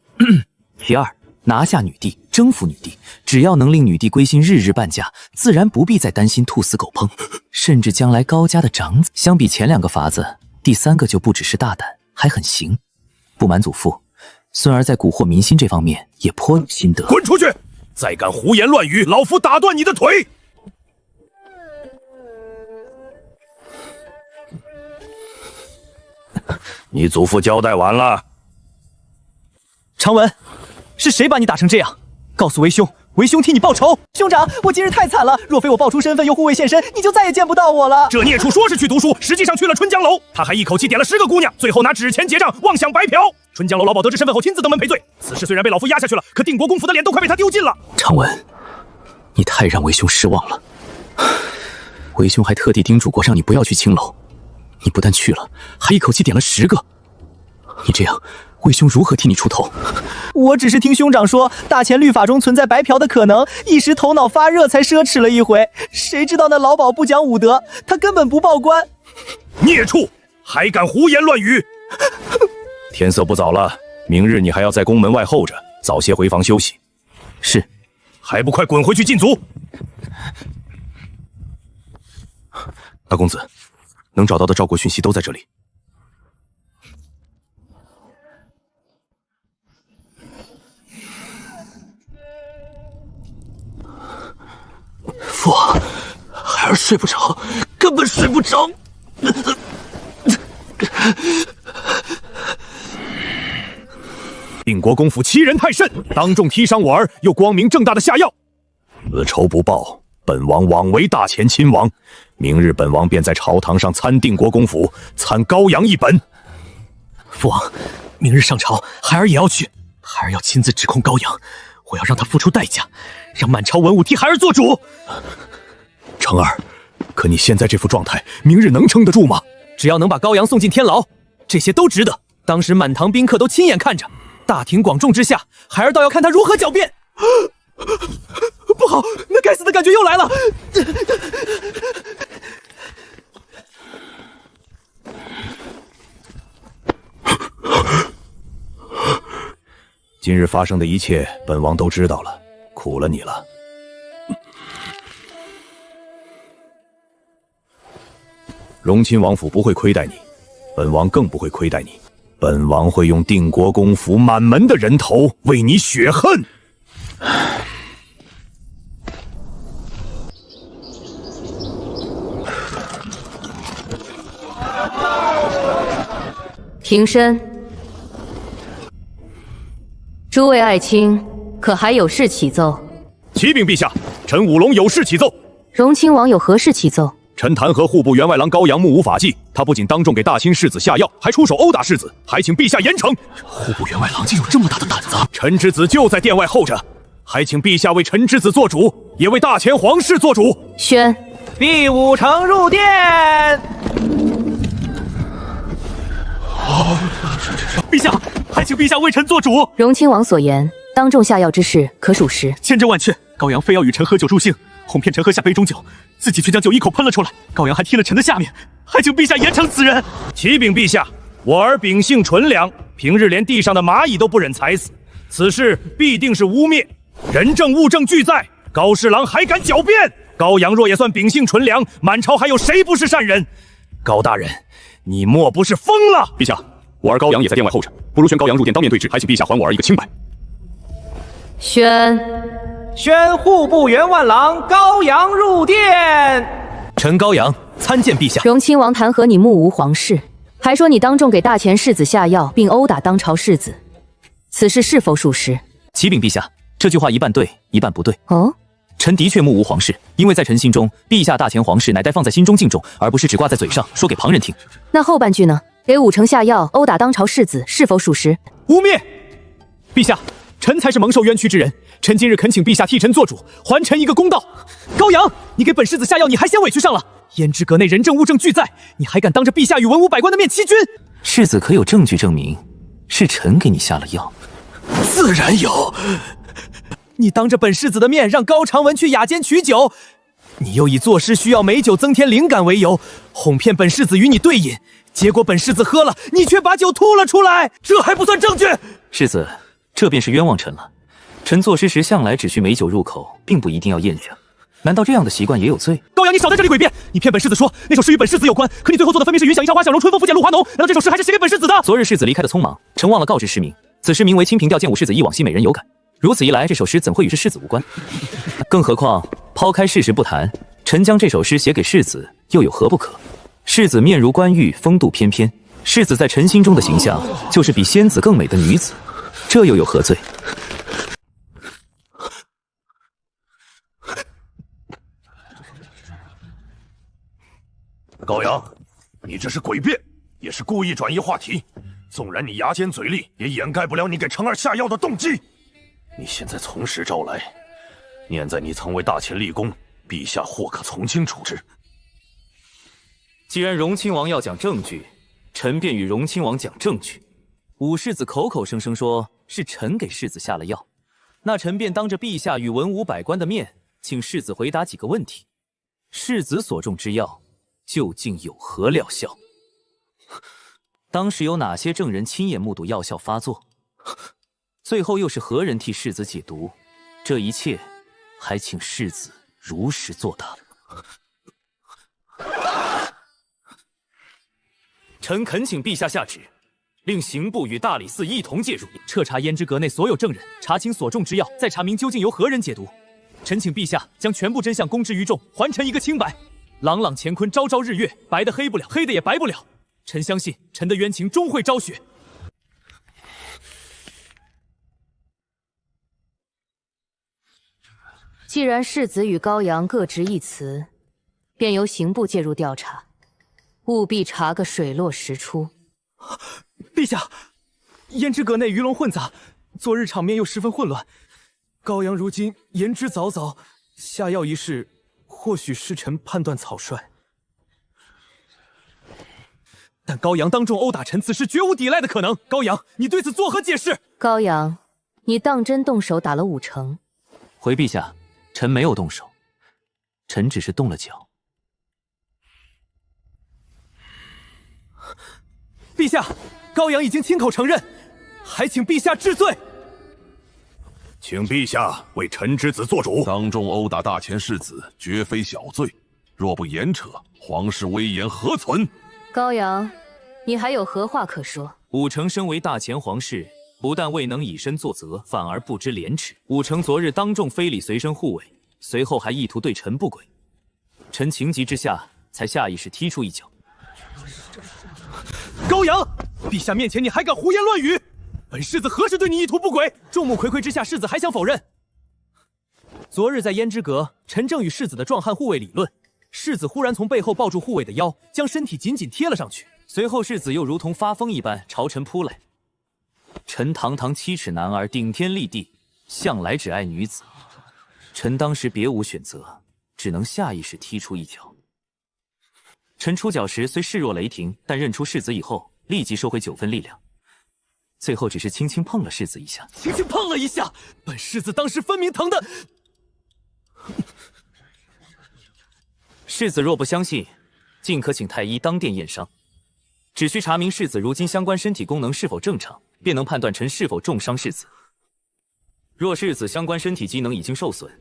其二，拿下女帝，征服女帝，只要能令女帝归心，日日伴驾，自然不必再担心兔死狗烹，甚至将来高家的长子。相比前两个法子，第三个就不只是大胆，还很行。不瞒祖父，孙儿在蛊惑民心这方面也颇有心得。滚出去！再敢胡言乱语，老夫打断你的腿！你祖父交代完了。长文，是谁把你打成这样？告诉为兄，为兄替你报仇。兄长，我今日太惨了，若非我报出身份又护卫现身，你就再也见不到我了。这孽畜说是去读书，实际上去了春江楼。他还一口气点了10个姑娘，最后拿纸钱结账，妄想白嫖。春江楼老鸨得知身份后，亲自登门赔罪。此事虽然被老夫压下去了，可定国公府的脸都快被他丢尽了。长文，你太让为兄失望了。为兄还特地叮嘱过，让你不要去青楼。你不但去了，还一口气点了10个。你这样，为兄如何替你出头？我只是听兄长说，大钱律法中存在白嫖的可能，一时头脑发热才奢侈了一回。谁知道那老鸨不讲武德，他根本不报官。孽畜，还敢胡言乱语！天色不早了，明日你还要在宫门外候着，早些回房休息。是。还不快滚回去禁足！大公子，能找到的赵国讯息都在这里。父王，孩儿睡不着，根本睡不着。定国公府欺人太甚，当众踢伤我儿，又光明正大的下药，此仇不报，本王枉为大钱亲王。明日本王便在朝堂上参定国公府，参高阳一本。父王，明日上朝，孩儿也要去，孩儿要亲自指控高阳，我要让他付出代价，让满朝文武替孩儿做主。成儿，可你现在这副状态，明日能撑得住吗？只要能把高阳送进天牢，这些都值得。当时满堂宾客都亲眼看着，大庭广众之下，孩儿倒要看他如何狡辩。不好，那该死的感觉又来了。今日发生的一切，本王都知道了。苦了你了。荣亲王府不会亏待你，本王更不会亏待你。本王会用定国公府满门的人头为你雪恨。平身。诸位爱卿，可还有事启奏？启禀陛下，臣武龙有事启奏。荣亲王有何事启奏？臣弹劾户部员外郎高阳目无法纪，他不仅当众给大清世子下药，还出手殴打世子，还请陛下严惩。户部员外郎竟有这么大的胆子！臣之子就在殿外候着，还请陛下为臣之子做主，也为大前皇室做主。宣毕武城入殿。陛下，还请陛下为臣做主。荣亲王所言，当众下药之事可属实。千真万确，高阳非要与臣喝酒助兴，哄骗臣喝下杯中酒，自己却将酒一口喷了出来。高阳还踢了臣的下面，还请陛下严惩此人。启禀陛下，我儿秉性纯良，平日连地上的蚂蚁都不忍踩死，此事必定是污蔑。人证物证俱在，高侍郎还敢狡辩？高阳若也算秉性纯良，满朝还有谁不是善人？高大人，你莫不是疯了？陛下，我儿高阳也在殿外候着，不如宣高阳入殿当面对质，还请陛下还我儿一个清白。宣户部员外郎高阳入殿。臣高阳参见陛下。荣亲王弹劾你目无皇室，还说你当众给大前世子下药，并殴打当朝世子，此事是否属实？启禀陛下，这句话一半对，一半不对。哦，臣的确目无皇室，因为在臣心中，陛下大前皇室乃待放在心中敬重，而不是只挂在嘴上说给旁人听。那后半句呢？给武城下药，殴打当朝世子，是否属实？污蔑！陛下，臣才是蒙受冤屈之人，臣今日恳请陛下替臣做主，还臣一个公道。高阳，你给本世子下药，你还嫌委屈上了？胭脂阁内人证物证俱在，你还敢当着陛下与文武百官的面欺君？世子可有证据证明是臣给你下了药？自然有。你当着本世子的面让高长文去雅间取酒，你又以作诗需要美酒增添灵感为由，哄骗本世子与你对饮，结果本世子喝了，你却把酒吐了出来，这还不算证据？世子，这便是冤枉臣了。臣作诗时向来只需美酒入口，并不一定要咽下。难道这样的习惯也有罪？高阳，你少在这里诡辩！你骗本世子说那首诗与本世子有关，可你最后做的分明是云想衣裳花想容，春风拂槛露华浓。难道这首诗还是写给本世子的？昨日世子离开的匆忙，臣忘了告知诗名。此诗名为《清平调见武世子忆往昔美人有感》。如此一来，这首诗怎会与世子无关？更何况抛开事实不谈，臣将这首诗写给世子，又有何不可？世子面如冠玉，风度翩翩，世子在臣心中的形象，就是比仙子更美的女子，这又有何罪？高阳，你这是诡辩，也是故意转移话题。纵然你牙尖嘴利，也掩盖不了你给程儿下药的动机。你现在从实招来，念在你曾为大秦立功，陛下或可从轻处置。既然荣亲王要讲证据，臣便与荣亲王讲证据。武世子口口声声说是臣给世子下了药，那臣便当着陛下与文武百官的面，请世子回答几个问题：世子所中之药究竟有何疗效？当时有哪些证人亲眼目睹药效发作？最后又是何人替世子解毒？这一切，还请世子如实作答。臣恳请陛下下旨，令刑部与大理寺一同介入，彻查胭脂阁内所有证人，查清所中之药，再查明究竟由何人解毒。臣请陛下将全部真相公之于众，还臣一个清白。朗朗乾坤，朝朝日月，白的黑不了，黑的也白不了。臣相信臣的冤情终会昭雪。既然世子与高阳各执一词，便由刑部介入调查，务必查个水落石出。陛下，胭脂阁内鱼龙混杂，昨日场面又十分混乱。高阳如今言之凿凿，下药一事或许是臣判断草率。但高阳当众殴打臣，此事绝无抵赖的可能。高阳，你对此作何解释？高阳，你当真动手打了武城？回陛下，臣没有动手，臣只是动了脚。陛下，高阳已经亲口承认，还请陛下治罪。请陛下为臣之子做主。当众殴打大前世子，绝非小罪，若不严惩，皇室威严何存？高阳，你还有何话可说？武成身为大前皇室，不但未能以身作则，反而不知廉耻。武成昨日当众非礼随身护卫，随后还意图对臣不轨，臣情急之下才下意识踢出一脚。高阳，陛下面前你还敢胡言乱语？本世子何时对你意图不轨？众目睽睽之下，世子还想否认？昨日在胭脂阁，臣正与世子的壮汉护卫理论，世子忽然从背后抱住护卫的腰，将身体紧紧贴了上去。随后世子又如同发疯一般朝臣扑来。臣堂堂7尺男儿，顶天立地，向来只爱女子。臣当时别无选择，只能下意识踢出一脚。臣出脚时虽势若雷霆，但认出世子以后，立即收回9分力量。最后只是轻轻碰了世子一下，轻轻碰了一下，本世子当时分明疼的。世子若不相信，尽可请太医当殿验伤。只需查明世子如今相关身体功能是否正常，便能判断臣是否重伤世子。若世子相关身体机能已经受损，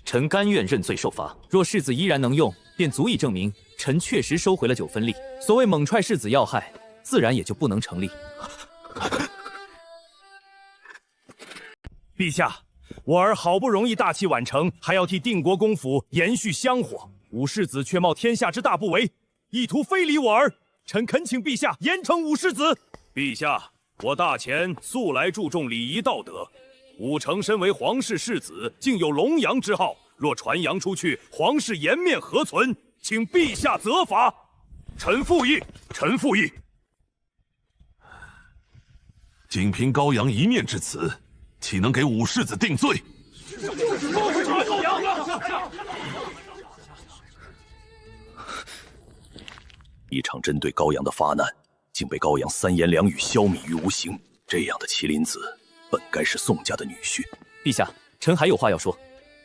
臣甘愿认罪受罚；若世子依然能用，便足以证明臣确实收回了9分力。所谓猛踹世子要害，自然也就不能成立。陛下，我儿好不容易大器晚成，还要替定国公府延续香火，武世子却冒天下之大不韪，意图非礼我儿。臣恳请陛下严惩武世子。陛下，我大前素来注重礼仪道德，武成身为皇室世子，竟有龙阳之好，若传扬出去，皇室颜面何存？请陛下责罚。臣附议，臣附议。仅凭高阳一面之词，岂能给武世子定罪？一场针对高阳的发难，竟被高阳3言2语消弭于无形。这样的麒麟子，本该是宋家的女婿。陛下，臣还有话要说。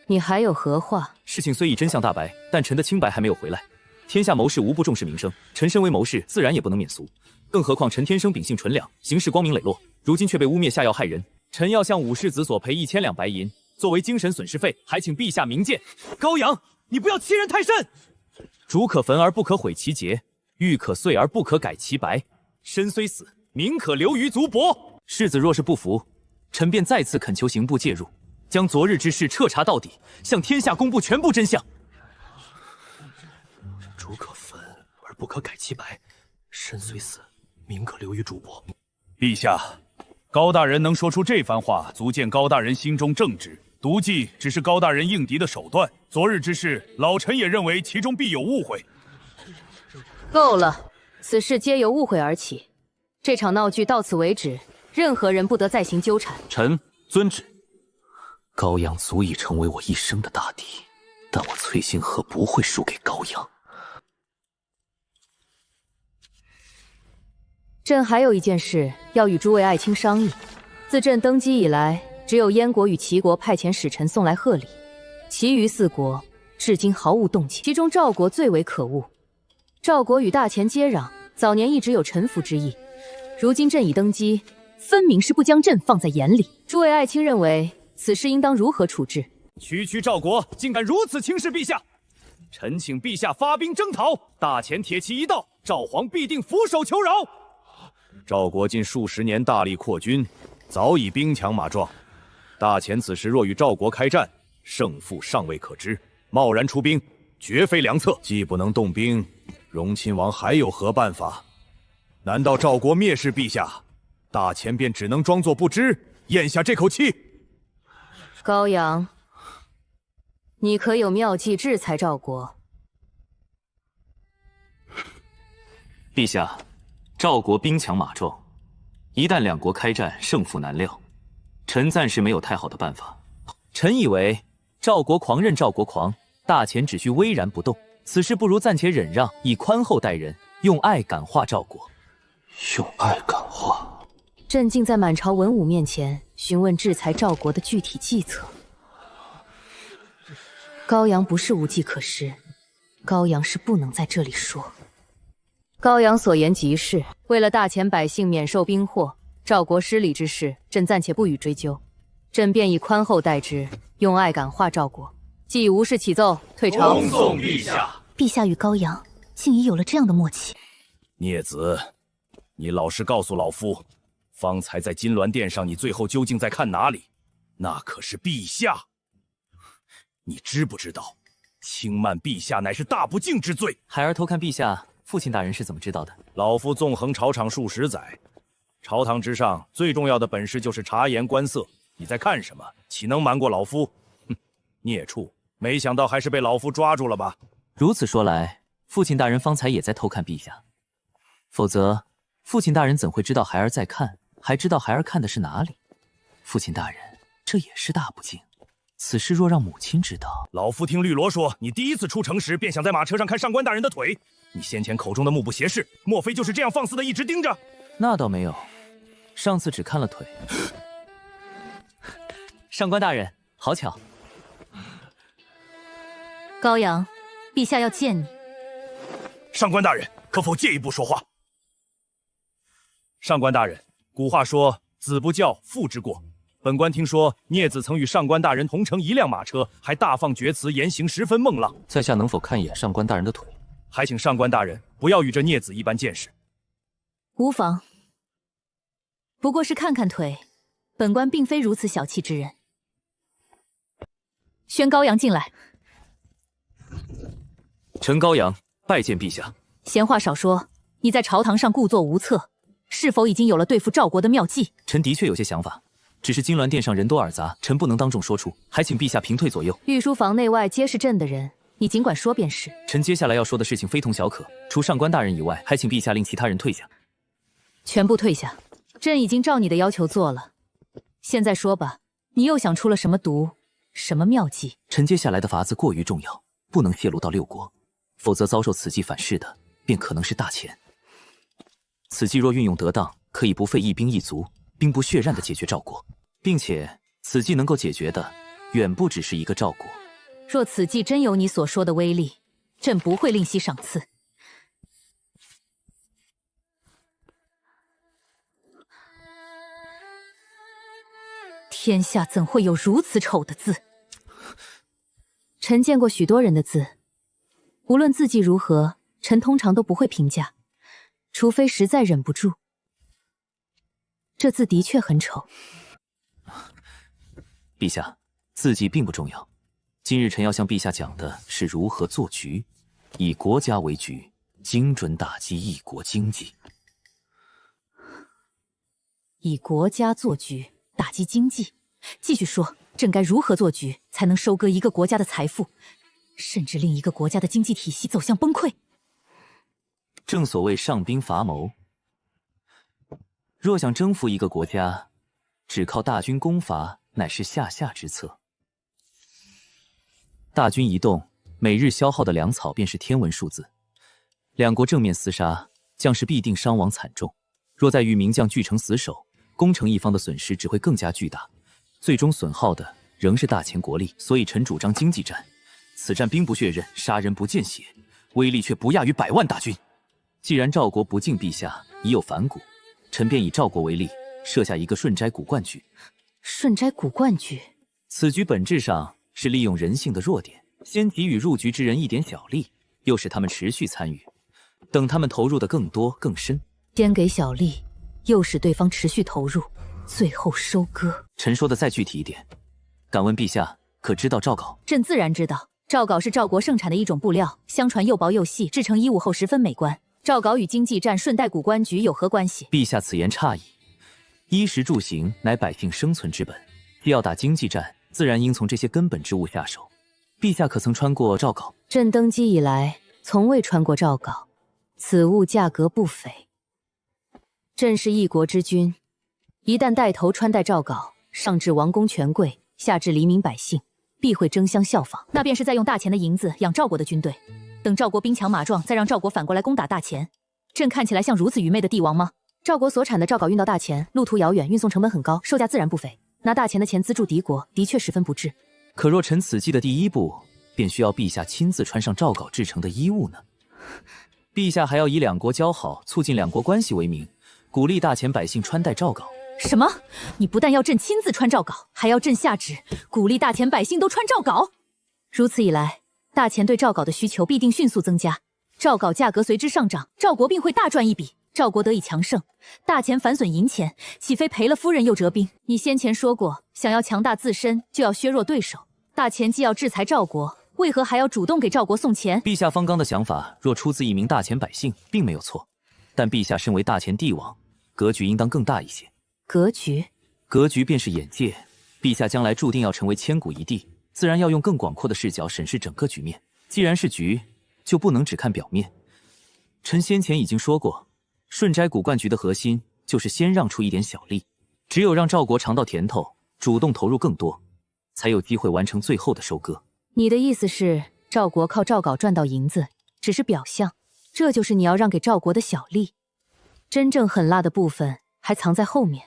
你还有何话？事情虽已真相大白，但臣的清白还没有回来。天下谋士无不重视名声，臣身为谋士，自然也不能免俗。更何况臣天生秉性纯良，行事光明磊落，如今却被污蔑下药害人，臣要向武世子索赔1000两白银，作为精神损失费，还请陛下明鉴。高阳，你不要欺人太甚！竹可焚而不可毁其节，玉可碎而不可改其白。身虽死，名可留于族薄。世子若是不服，臣便再次恳求刑部介入，将昨日之事彻查到底，向天下公布全部真相。竹可焚而不可改其白，身虽死，名可留于主薄。陛下，高大人能说出这番话，足见高大人心中正直。毒计只是高大人应敌的手段。昨日之事，老臣也认为其中必有误会。够了，此事皆由误会而起，这场闹剧到此为止，任何人不得再行纠缠。臣遵旨。高阳足以成为我一生的大敌，但我崔星河不会输给高阳。朕还有一件事要与诸位爱卿商议。自朕登基以来，只有燕国与齐国派遣使臣送来贺礼，其余4国至今毫无动静。其中赵国最为可恶。赵国与大前接壤，早年一直有臣服之意，如今朕已登基，分明是不将朕放在眼里。诸位爱卿认为此事应当如何处置？区赵国竟敢如此轻视陛下，臣请陛下发兵征讨，大前铁骑一到，赵皇必定俯首求饶。赵国近数十年大力扩军，早已兵强马壮，大前此时若与赵国开战，胜负尚未可知，贸然出兵绝非良策。既不能动兵，荣亲王还有何办法？难道赵国蔑视陛下，大前便只能装作不知，咽下这口气？高阳，你可有妙计制裁赵国？陛下，赵国兵强马壮，一旦2国开战，胜负难料。臣暂时没有太好的办法。臣以为赵国狂任赵国狂，大前只需巍然不动。此事不如暂且忍让，以宽厚待人，用爱感化赵国。用爱感化。朕竟在满朝文武面前询问制裁赵国的具体计策。高阳不是无计可施，高阳是不能在这里说。高阳所言极是，为了大前百姓免受兵祸，赵国失礼之事，朕暂且不予追究。朕便以宽厚待之，用爱感化赵国。既无事启奏，退朝。恭送陛下。陛下与高阳竟已有了这样的默契。孽子，你老实告诉老夫，方才在金銮殿上，你最后究竟在看哪里？那可是陛下，你知不知道，轻慢陛下乃是大不敬之罪。孩儿偷看陛下，父亲大人是怎么知道的？老夫纵横朝场数十载，朝堂之上最重要的本事就是察言观色。你在看什么？岂能瞒过老夫？哼，孽畜！没想到还是被老夫抓住了吧？如此说来，父亲大人方才也在偷看陛下，否则父亲大人怎会知道孩儿在看，还知道孩儿看的是哪里？父亲大人，这也是大不敬。此事若让母亲知道，老夫听绿萝说，你第一次出城时便想在马车上看上官大人的腿。你先前口中的目不斜视，莫非就是这样放肆的一直盯着？那倒没有，上次只看了腿。上官大人，好巧。高阳，陛下要见你。上官大人，可否借一步说话？上官大人，古话说子不教，父之过。本官听说孽子曾与上官大人同乘一辆马车，还大放厥词，言行十分孟浪。在下能否看一眼上官大人的腿？还请上官大人不要与这孽子一般见识。无妨，不过是看看腿，本官并非如此小气之人。宣高阳进来。臣高阳拜见陛下。闲话少说，你在朝堂上故作无策，是否已经有了对付赵国的妙计？臣的确有些想法，只是金銮殿上人多耳杂，臣不能当众说出，还请陛下平退左右。御书房内外皆是朕的人，你尽管说便是。臣接下来要说的事情非同小可，除上官大人以外，还请陛下令其他人退下。全部退下。朕已经照你的要求做了，现在说吧，你又想出了什么毒，什么妙计？臣接下来的法子过于重要，不能泄露到六国，否则遭受此计反噬的便可能是大钱。此计若运用得当，可以不费一兵一卒，兵不血刃地解决赵国，并且此计能够解决的远不只是一个赵国。若此计真有你所说的威力，朕不会吝惜赏赐。天下怎会有如此丑的字？臣见过许多人的字，无论字迹如何，臣通常都不会评价，除非实在忍不住。这字的确很丑。陛下，字迹并不重要，今日臣要向陛下讲的是如何做局，以国家为局，精准打击一国经济。以国家做局，打击经济。继续说，朕该如何做局，才能收割一个国家的财富，甚至令一个国家的经济体系走向崩溃？正所谓上兵伐谋，若想征服一个国家，只靠大军攻伐乃是下下之策。大军移动，每日消耗的粮草便是天文数字。两国正面厮杀，将士必定伤亡惨重。若再遇名将俱成死守，攻城一方的损失只会更加巨大，最终损耗的仍是大钱国力。所以臣主张经济战，此战兵不血刃，杀人不见血，威力却不亚于100万大军。既然赵国不敬陛下，已有反骨，臣便以赵国为例，设下一个顺斋古灌局。顺斋古灌局，此局本质上是利用人性的弱点，先给予入局之人一点小利，又使他们持续参与，等他们投入的更多更深，先给小利，又使对方持续投入，最后收割。臣说的再具体一点，敢问陛下可知道赵缟？朕自然知道，赵缟是赵国盛产的一种布料，相传又薄又细，制成衣物后十分美观。赵缟与经济战顺带古灌局有何关系？陛下此言差矣。衣食住行乃百姓生存之本，既要打经济战，自然应从这些根本之物下手。陛下可曾穿过赵缟？朕登基以来，从未穿过赵缟，此物价格不菲。朕是一国之君，一旦带头穿戴赵缟，上至王公权贵，下至黎民百姓，必会争相效仿。那便是在用大钱的银子养赵国的军队，等赵国兵强马壮，再让赵国反过来攻打大钱。朕看起来像如此愚昧的帝王吗？赵国所产的赵缟运到大钱，路途遥远，运送成本很高，售价自然不菲。拿大钱的钱资助敌国，的确十分不智。可若臣此计的第一步，便需要陛下亲自穿上赵缟制成的衣物呢？陛下还要以两国交好、促进两国关系为名，鼓励大钱百姓穿戴赵缟，什么？你不但要朕亲自穿诏稿，还要朕下旨鼓励大钱百姓都穿诏稿？如此一来，大钱对诏稿的需求必定迅速增加，诏稿价格随之上涨，赵国并会大赚一笔。赵国得以强盛，大钱反损银钱，岂非赔了夫人又折兵？你先前说过，想要强大自身，就要削弱对手。大钱既要制裁赵国，为何还要主动给赵国送钱？陛下方刚的想法，若出自一名大钱百姓，并没有错。但陛下身为大钱帝王，格局应当更大一些。格局便是眼界。陛下将来注定要成为千古一帝，自然要用更广阔的视角审视整个局面。既然是局，就不能只看表面。臣先前已经说过，顺斋古灌局的核心就是先让出一点小利，只有让赵国尝到甜头，主动投入更多，才有机会完成最后的收割。你的意思是，赵国靠诏稿赚到银子只是表象，这就是你要让给赵国的小利，真正狠辣的部分还藏在后面，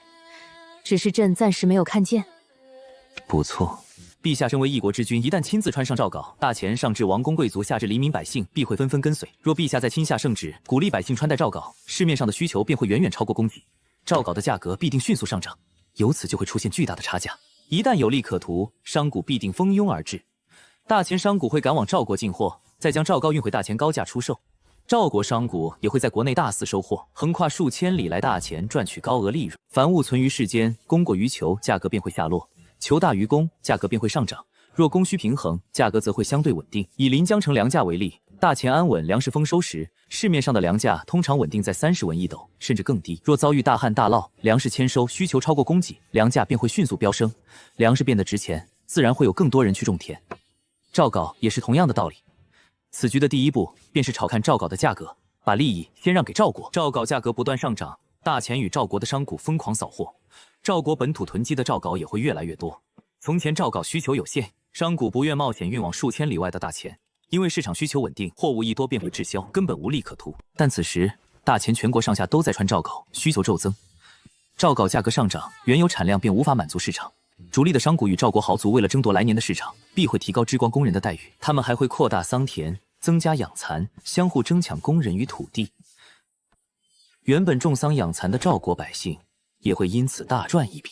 只是朕暂时没有看见。不错，陛下身为一国之君，一旦亲自穿上诏稿，大钱上至王公贵族，下至黎民百姓，必会纷纷跟随。若陛下再亲下圣旨，鼓励百姓穿戴诏稿，市面上的需求便会远远超过供给，诏稿的价格必定迅速上涨，由此就会出现巨大的差价。一旦有利可图，商贾必定蜂拥而至，大钱商贾会赶往赵国进货，再将诏稿运回大钱高价出售。赵国商贾也会在国内大肆收获，横跨数千里来大钱赚取高额利润。凡物存于世间，供过于求，价格便会下落。求大于供，价格便会上涨；若供需平衡，价格则会相对稳定。以临江城粮价为例，大钱安稳粮食丰收时，市面上的粮价通常稳定在30文一斗，甚至更低。若遭遇大旱大涝，粮食欠收，需求超过供给，粮价便会迅速飙升，粮食变得值钱，自然会有更多人去种田。诏稿也是同样的道理。此局的第一步便是炒看诏稿的价格，把利益先让给赵国。诏稿价格不断上涨，大钱与赵国的商贾疯狂扫货。赵国本土囤积的诏稿也会越来越多。从前诏稿需求有限，商贾不愿冒险运往数千里外的大钱，因为市场需求稳定，货物一多便会滞销，根本无利可图。但此时大钱全国上下都在穿诏稿，需求骤增，诏稿价格上涨，原有产量便无法满足市场。主力的商贾与赵国豪族为了争夺来年的市场，必会提高织光工人的待遇，他们还会扩大桑田，增加养蚕，相互争抢工人与土地。原本种桑养蚕的赵国百姓也会因此大赚一笔。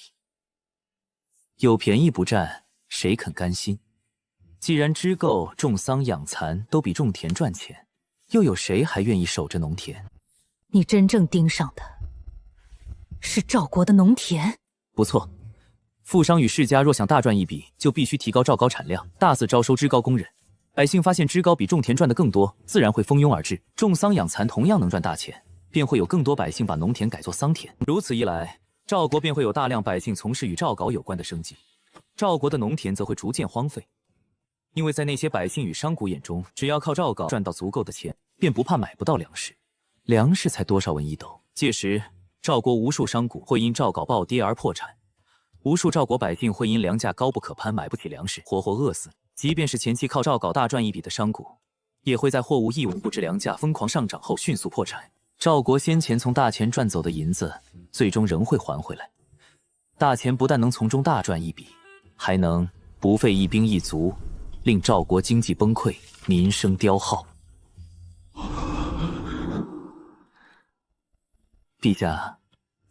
有便宜不占，谁肯甘心？既然织购、种桑养蚕都比种田赚钱，又有谁还愿意守着农田？你真正盯上的是赵国的农田？不错，富商与世家若想大赚一笔，就必须提高赵高产量，大肆招收织高工人。百姓发现织高比种田赚得更多，自然会蜂拥而至。种桑养蚕同样能赚大钱，便会有更多百姓把农田改作桑田。如此一来，赵国便会有大量百姓从事与诏稿有关的生计，赵国的农田则会逐渐荒废。因为在那些百姓与商贾眼中，只要靠诏稿赚到足够的钱，便不怕买不到粮食。粮食才多少文一斗？届时，赵国无数商贾会因诏稿暴跌而破产，无数赵国百姓会因粮价高不可攀，买不起粮食，活活饿死。即便是前期靠诏稿大赚一笔的商贾，也会在货物一文不值、粮价疯狂上涨后迅速破产。赵国先前从大钱赚走的银子，最终仍会还回来。大钱不但能从中大赚一笔，还能不费一兵一卒，令赵国经济崩溃，民生凋耗。陛下，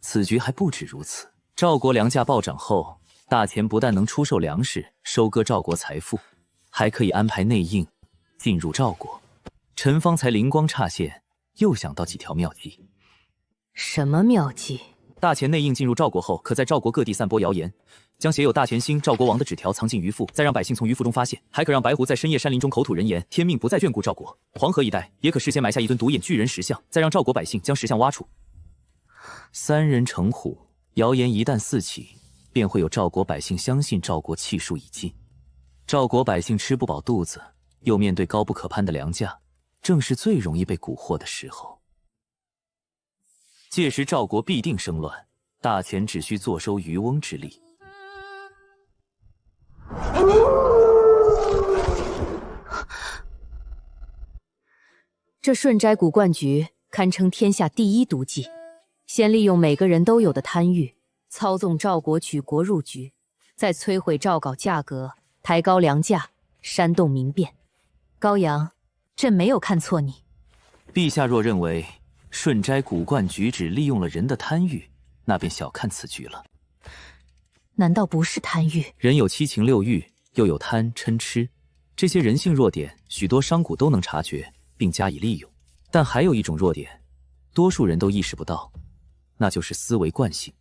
此局还不止如此。赵国粮价暴涨后，大钱不但能出售粮食，收割赵国财富，还可以安排内应进入赵国。陈方才灵光乍现，又想到几条妙计。什么妙计？大钱内应进入赵国后，可在赵国各地散播谣言，将写有大钱兴赵国王的纸条藏进鱼腹，再让百姓从鱼腹中发现。还可让白狐在深夜山林中口吐人言，天命不再眷顾赵国。黄河一带也可事先埋下一尊独眼巨人石像，再让赵国百姓将石像挖出。三人成虎，谣言一旦四起，便会有赵国百姓相信赵国气数已尽。赵国百姓吃不饱肚子，又面对高不可攀的粮价，正是最容易被蛊惑的时候。届时赵国必定生乱，大钱只需坐收渔翁之利。这顺斋古灌局堪称天下第一毒计，先利用每个人都有的贪欲，操纵赵国举国入局，再摧毁诏稿价格，抬高粮价，煽动民变。高阳，朕没有看错你。陛下若认为顺斋古灌局只利用了人的贪欲，那便小看此局了。难道不是贪欲？人有七情六欲，又有贪嗔痴，这些人性弱点，许多商贾都能察觉并加以利用。但还有一种弱点，多数人都意识不到，那就是思维惯性。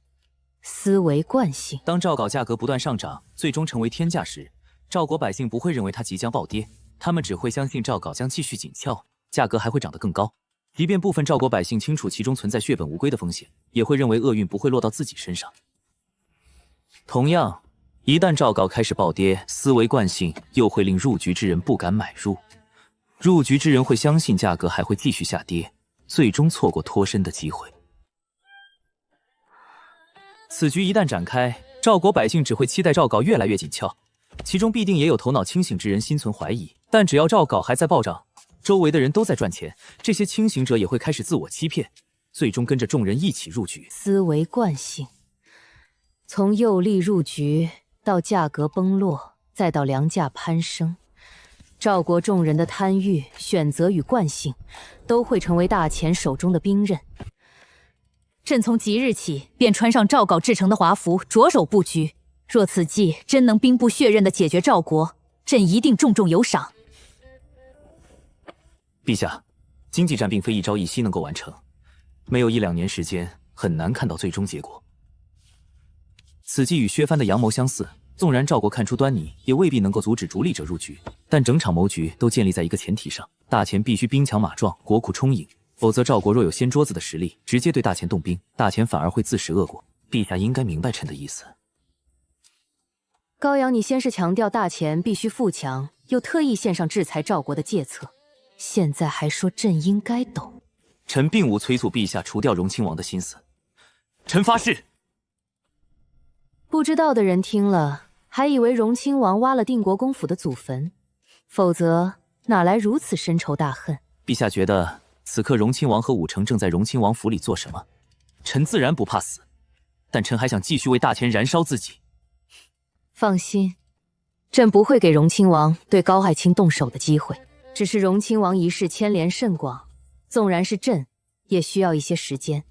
思维惯性。当赵稿价格不断上涨，最终成为天价时，赵国百姓不会认为它即将暴跌，他们只会相信赵稿将继续紧俏，价格还会涨得更高。即便部分赵国百姓清楚其中存在血本无归的风险，也会认为厄运不会落到自己身上。同样，一旦赵稿开始暴跌，思维惯性又会令入局之人不敢买入，入局之人会相信价格还会继续下跌，最终错过脱身的机会。此局一旦展开，赵国百姓只会期待赵稿越来越紧俏，其中必定也有头脑清醒之人心存怀疑。但只要赵稿还在暴涨，周围的人都在赚钱，这些清醒者也会开始自我欺骗，最终跟着众人一起入局。思维惯性，从诱利入局到价格崩落，再到粮价攀升，赵国众人的贪欲、选择与惯性，都会成为大钱手中的兵刃。朕从即日起便穿上赵稿制成的华服，着手布局。若此计真能兵不血刃地解决赵国，朕一定重重有赏。陛下，经济战并非一朝一夕能够完成，没有1-2年时间，很难看到最终结果。此计与薛藩的阳谋相似，纵然赵国看出端倪，也未必能够阻止逐利者入局。但整场谋局都建立在一个前提上：大钱必须兵强马壮，国库充盈，否则赵国若有掀桌子的实力，直接对大钱动兵，大钱反而会自食恶果。陛下应该明白臣的意思。高阳，你先是强调大钱必须富强，又特意献上制裁赵国的计策，现在还说朕应该懂。臣并无催促陛下除掉荣亲王的心思，臣发誓。不知道的人听了，还以为荣亲王挖了定国公府的祖坟，否则哪来如此深仇大恨？陛下觉得此刻荣亲王和武成正在荣亲王府里做什么？臣自然不怕死，但臣还想继续为大钱燃烧自己。放心，朕不会给荣亲王对高爱卿动手的机会。只是荣亲王一事牵连甚广，纵然是朕，也需要一些时间。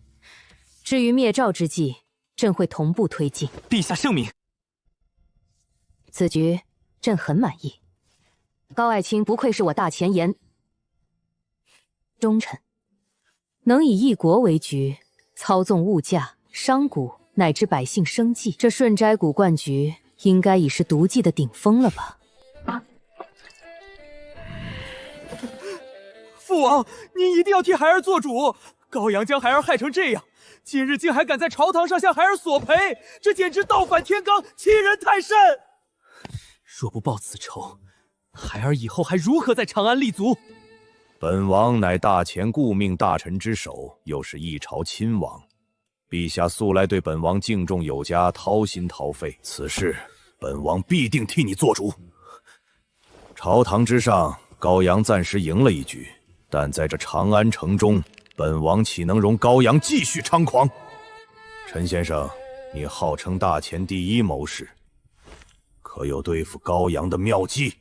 至于灭赵之计，朕会同步推进。陛下圣明。此局朕很满意。高爱卿不愧是我大前言忠臣，能以一国为局，操纵物价、商贾乃至百姓生计，这顺斋谷灌局应该已是毒计的顶峰了吧？父王，您一定要替孩儿做主！高阳将孩儿害成这样，今日竟还敢在朝堂上向孩儿索赔，这简直倒反天罡，欺人太甚！若不报此仇，孩儿以后还如何在长安立足？本王乃大钱顾命大臣之首，又是一朝亲王，陛下素来对本王敬重有加，掏心掏肺，此事本王必定替你做主。朝堂之上，高阳暂时赢了一局，但在这长安城中，本王岂能容高阳继续猖狂？陈先生，你号称大钱第一谋士，可有对付高阳的妙计？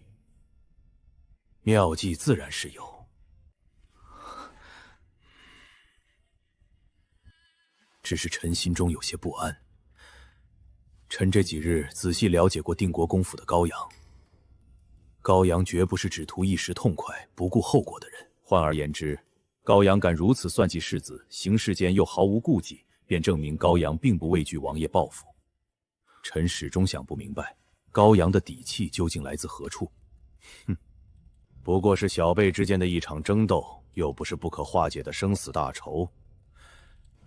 妙计自然是有。只是臣心中有些不安。臣这几日仔细了解过定国公府的高阳，高阳绝不是只图一时痛快、不顾后果的人。换而言之，高阳敢如此算计世子，行事间又毫无顾忌，便证明高阳并不畏惧王爷报复。臣始终想不明白，高阳的底气究竟来自何处？不过是小辈之间的一场争斗，又不是不可化解的生死大仇。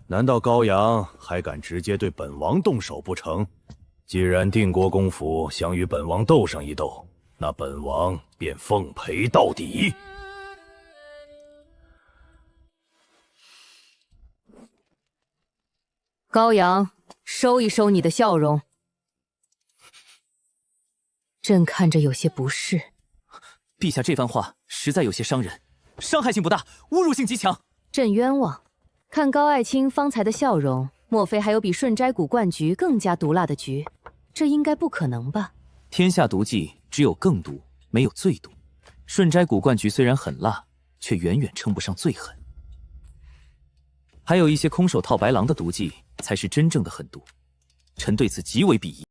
难道高阳还敢直接对本王动手不成？既然定国公府想与本王斗上一斗，那本王便奉陪到底。高阳，收一收你的笑容。朕看着有些不适。陛下这番话实在有些伤人，伤害性不大，侮辱性极强。朕冤枉。看高爱卿方才的笑容，莫非还有比顺斋谷灌局更加毒辣的局？这应该不可能吧？天下毒计只有更毒，没有最毒。顺斋谷灌局虽然很辣，却远远称不上最狠。还有一些空手套白狼的毒计，才是真正的狠毒。臣对此极为鄙夷。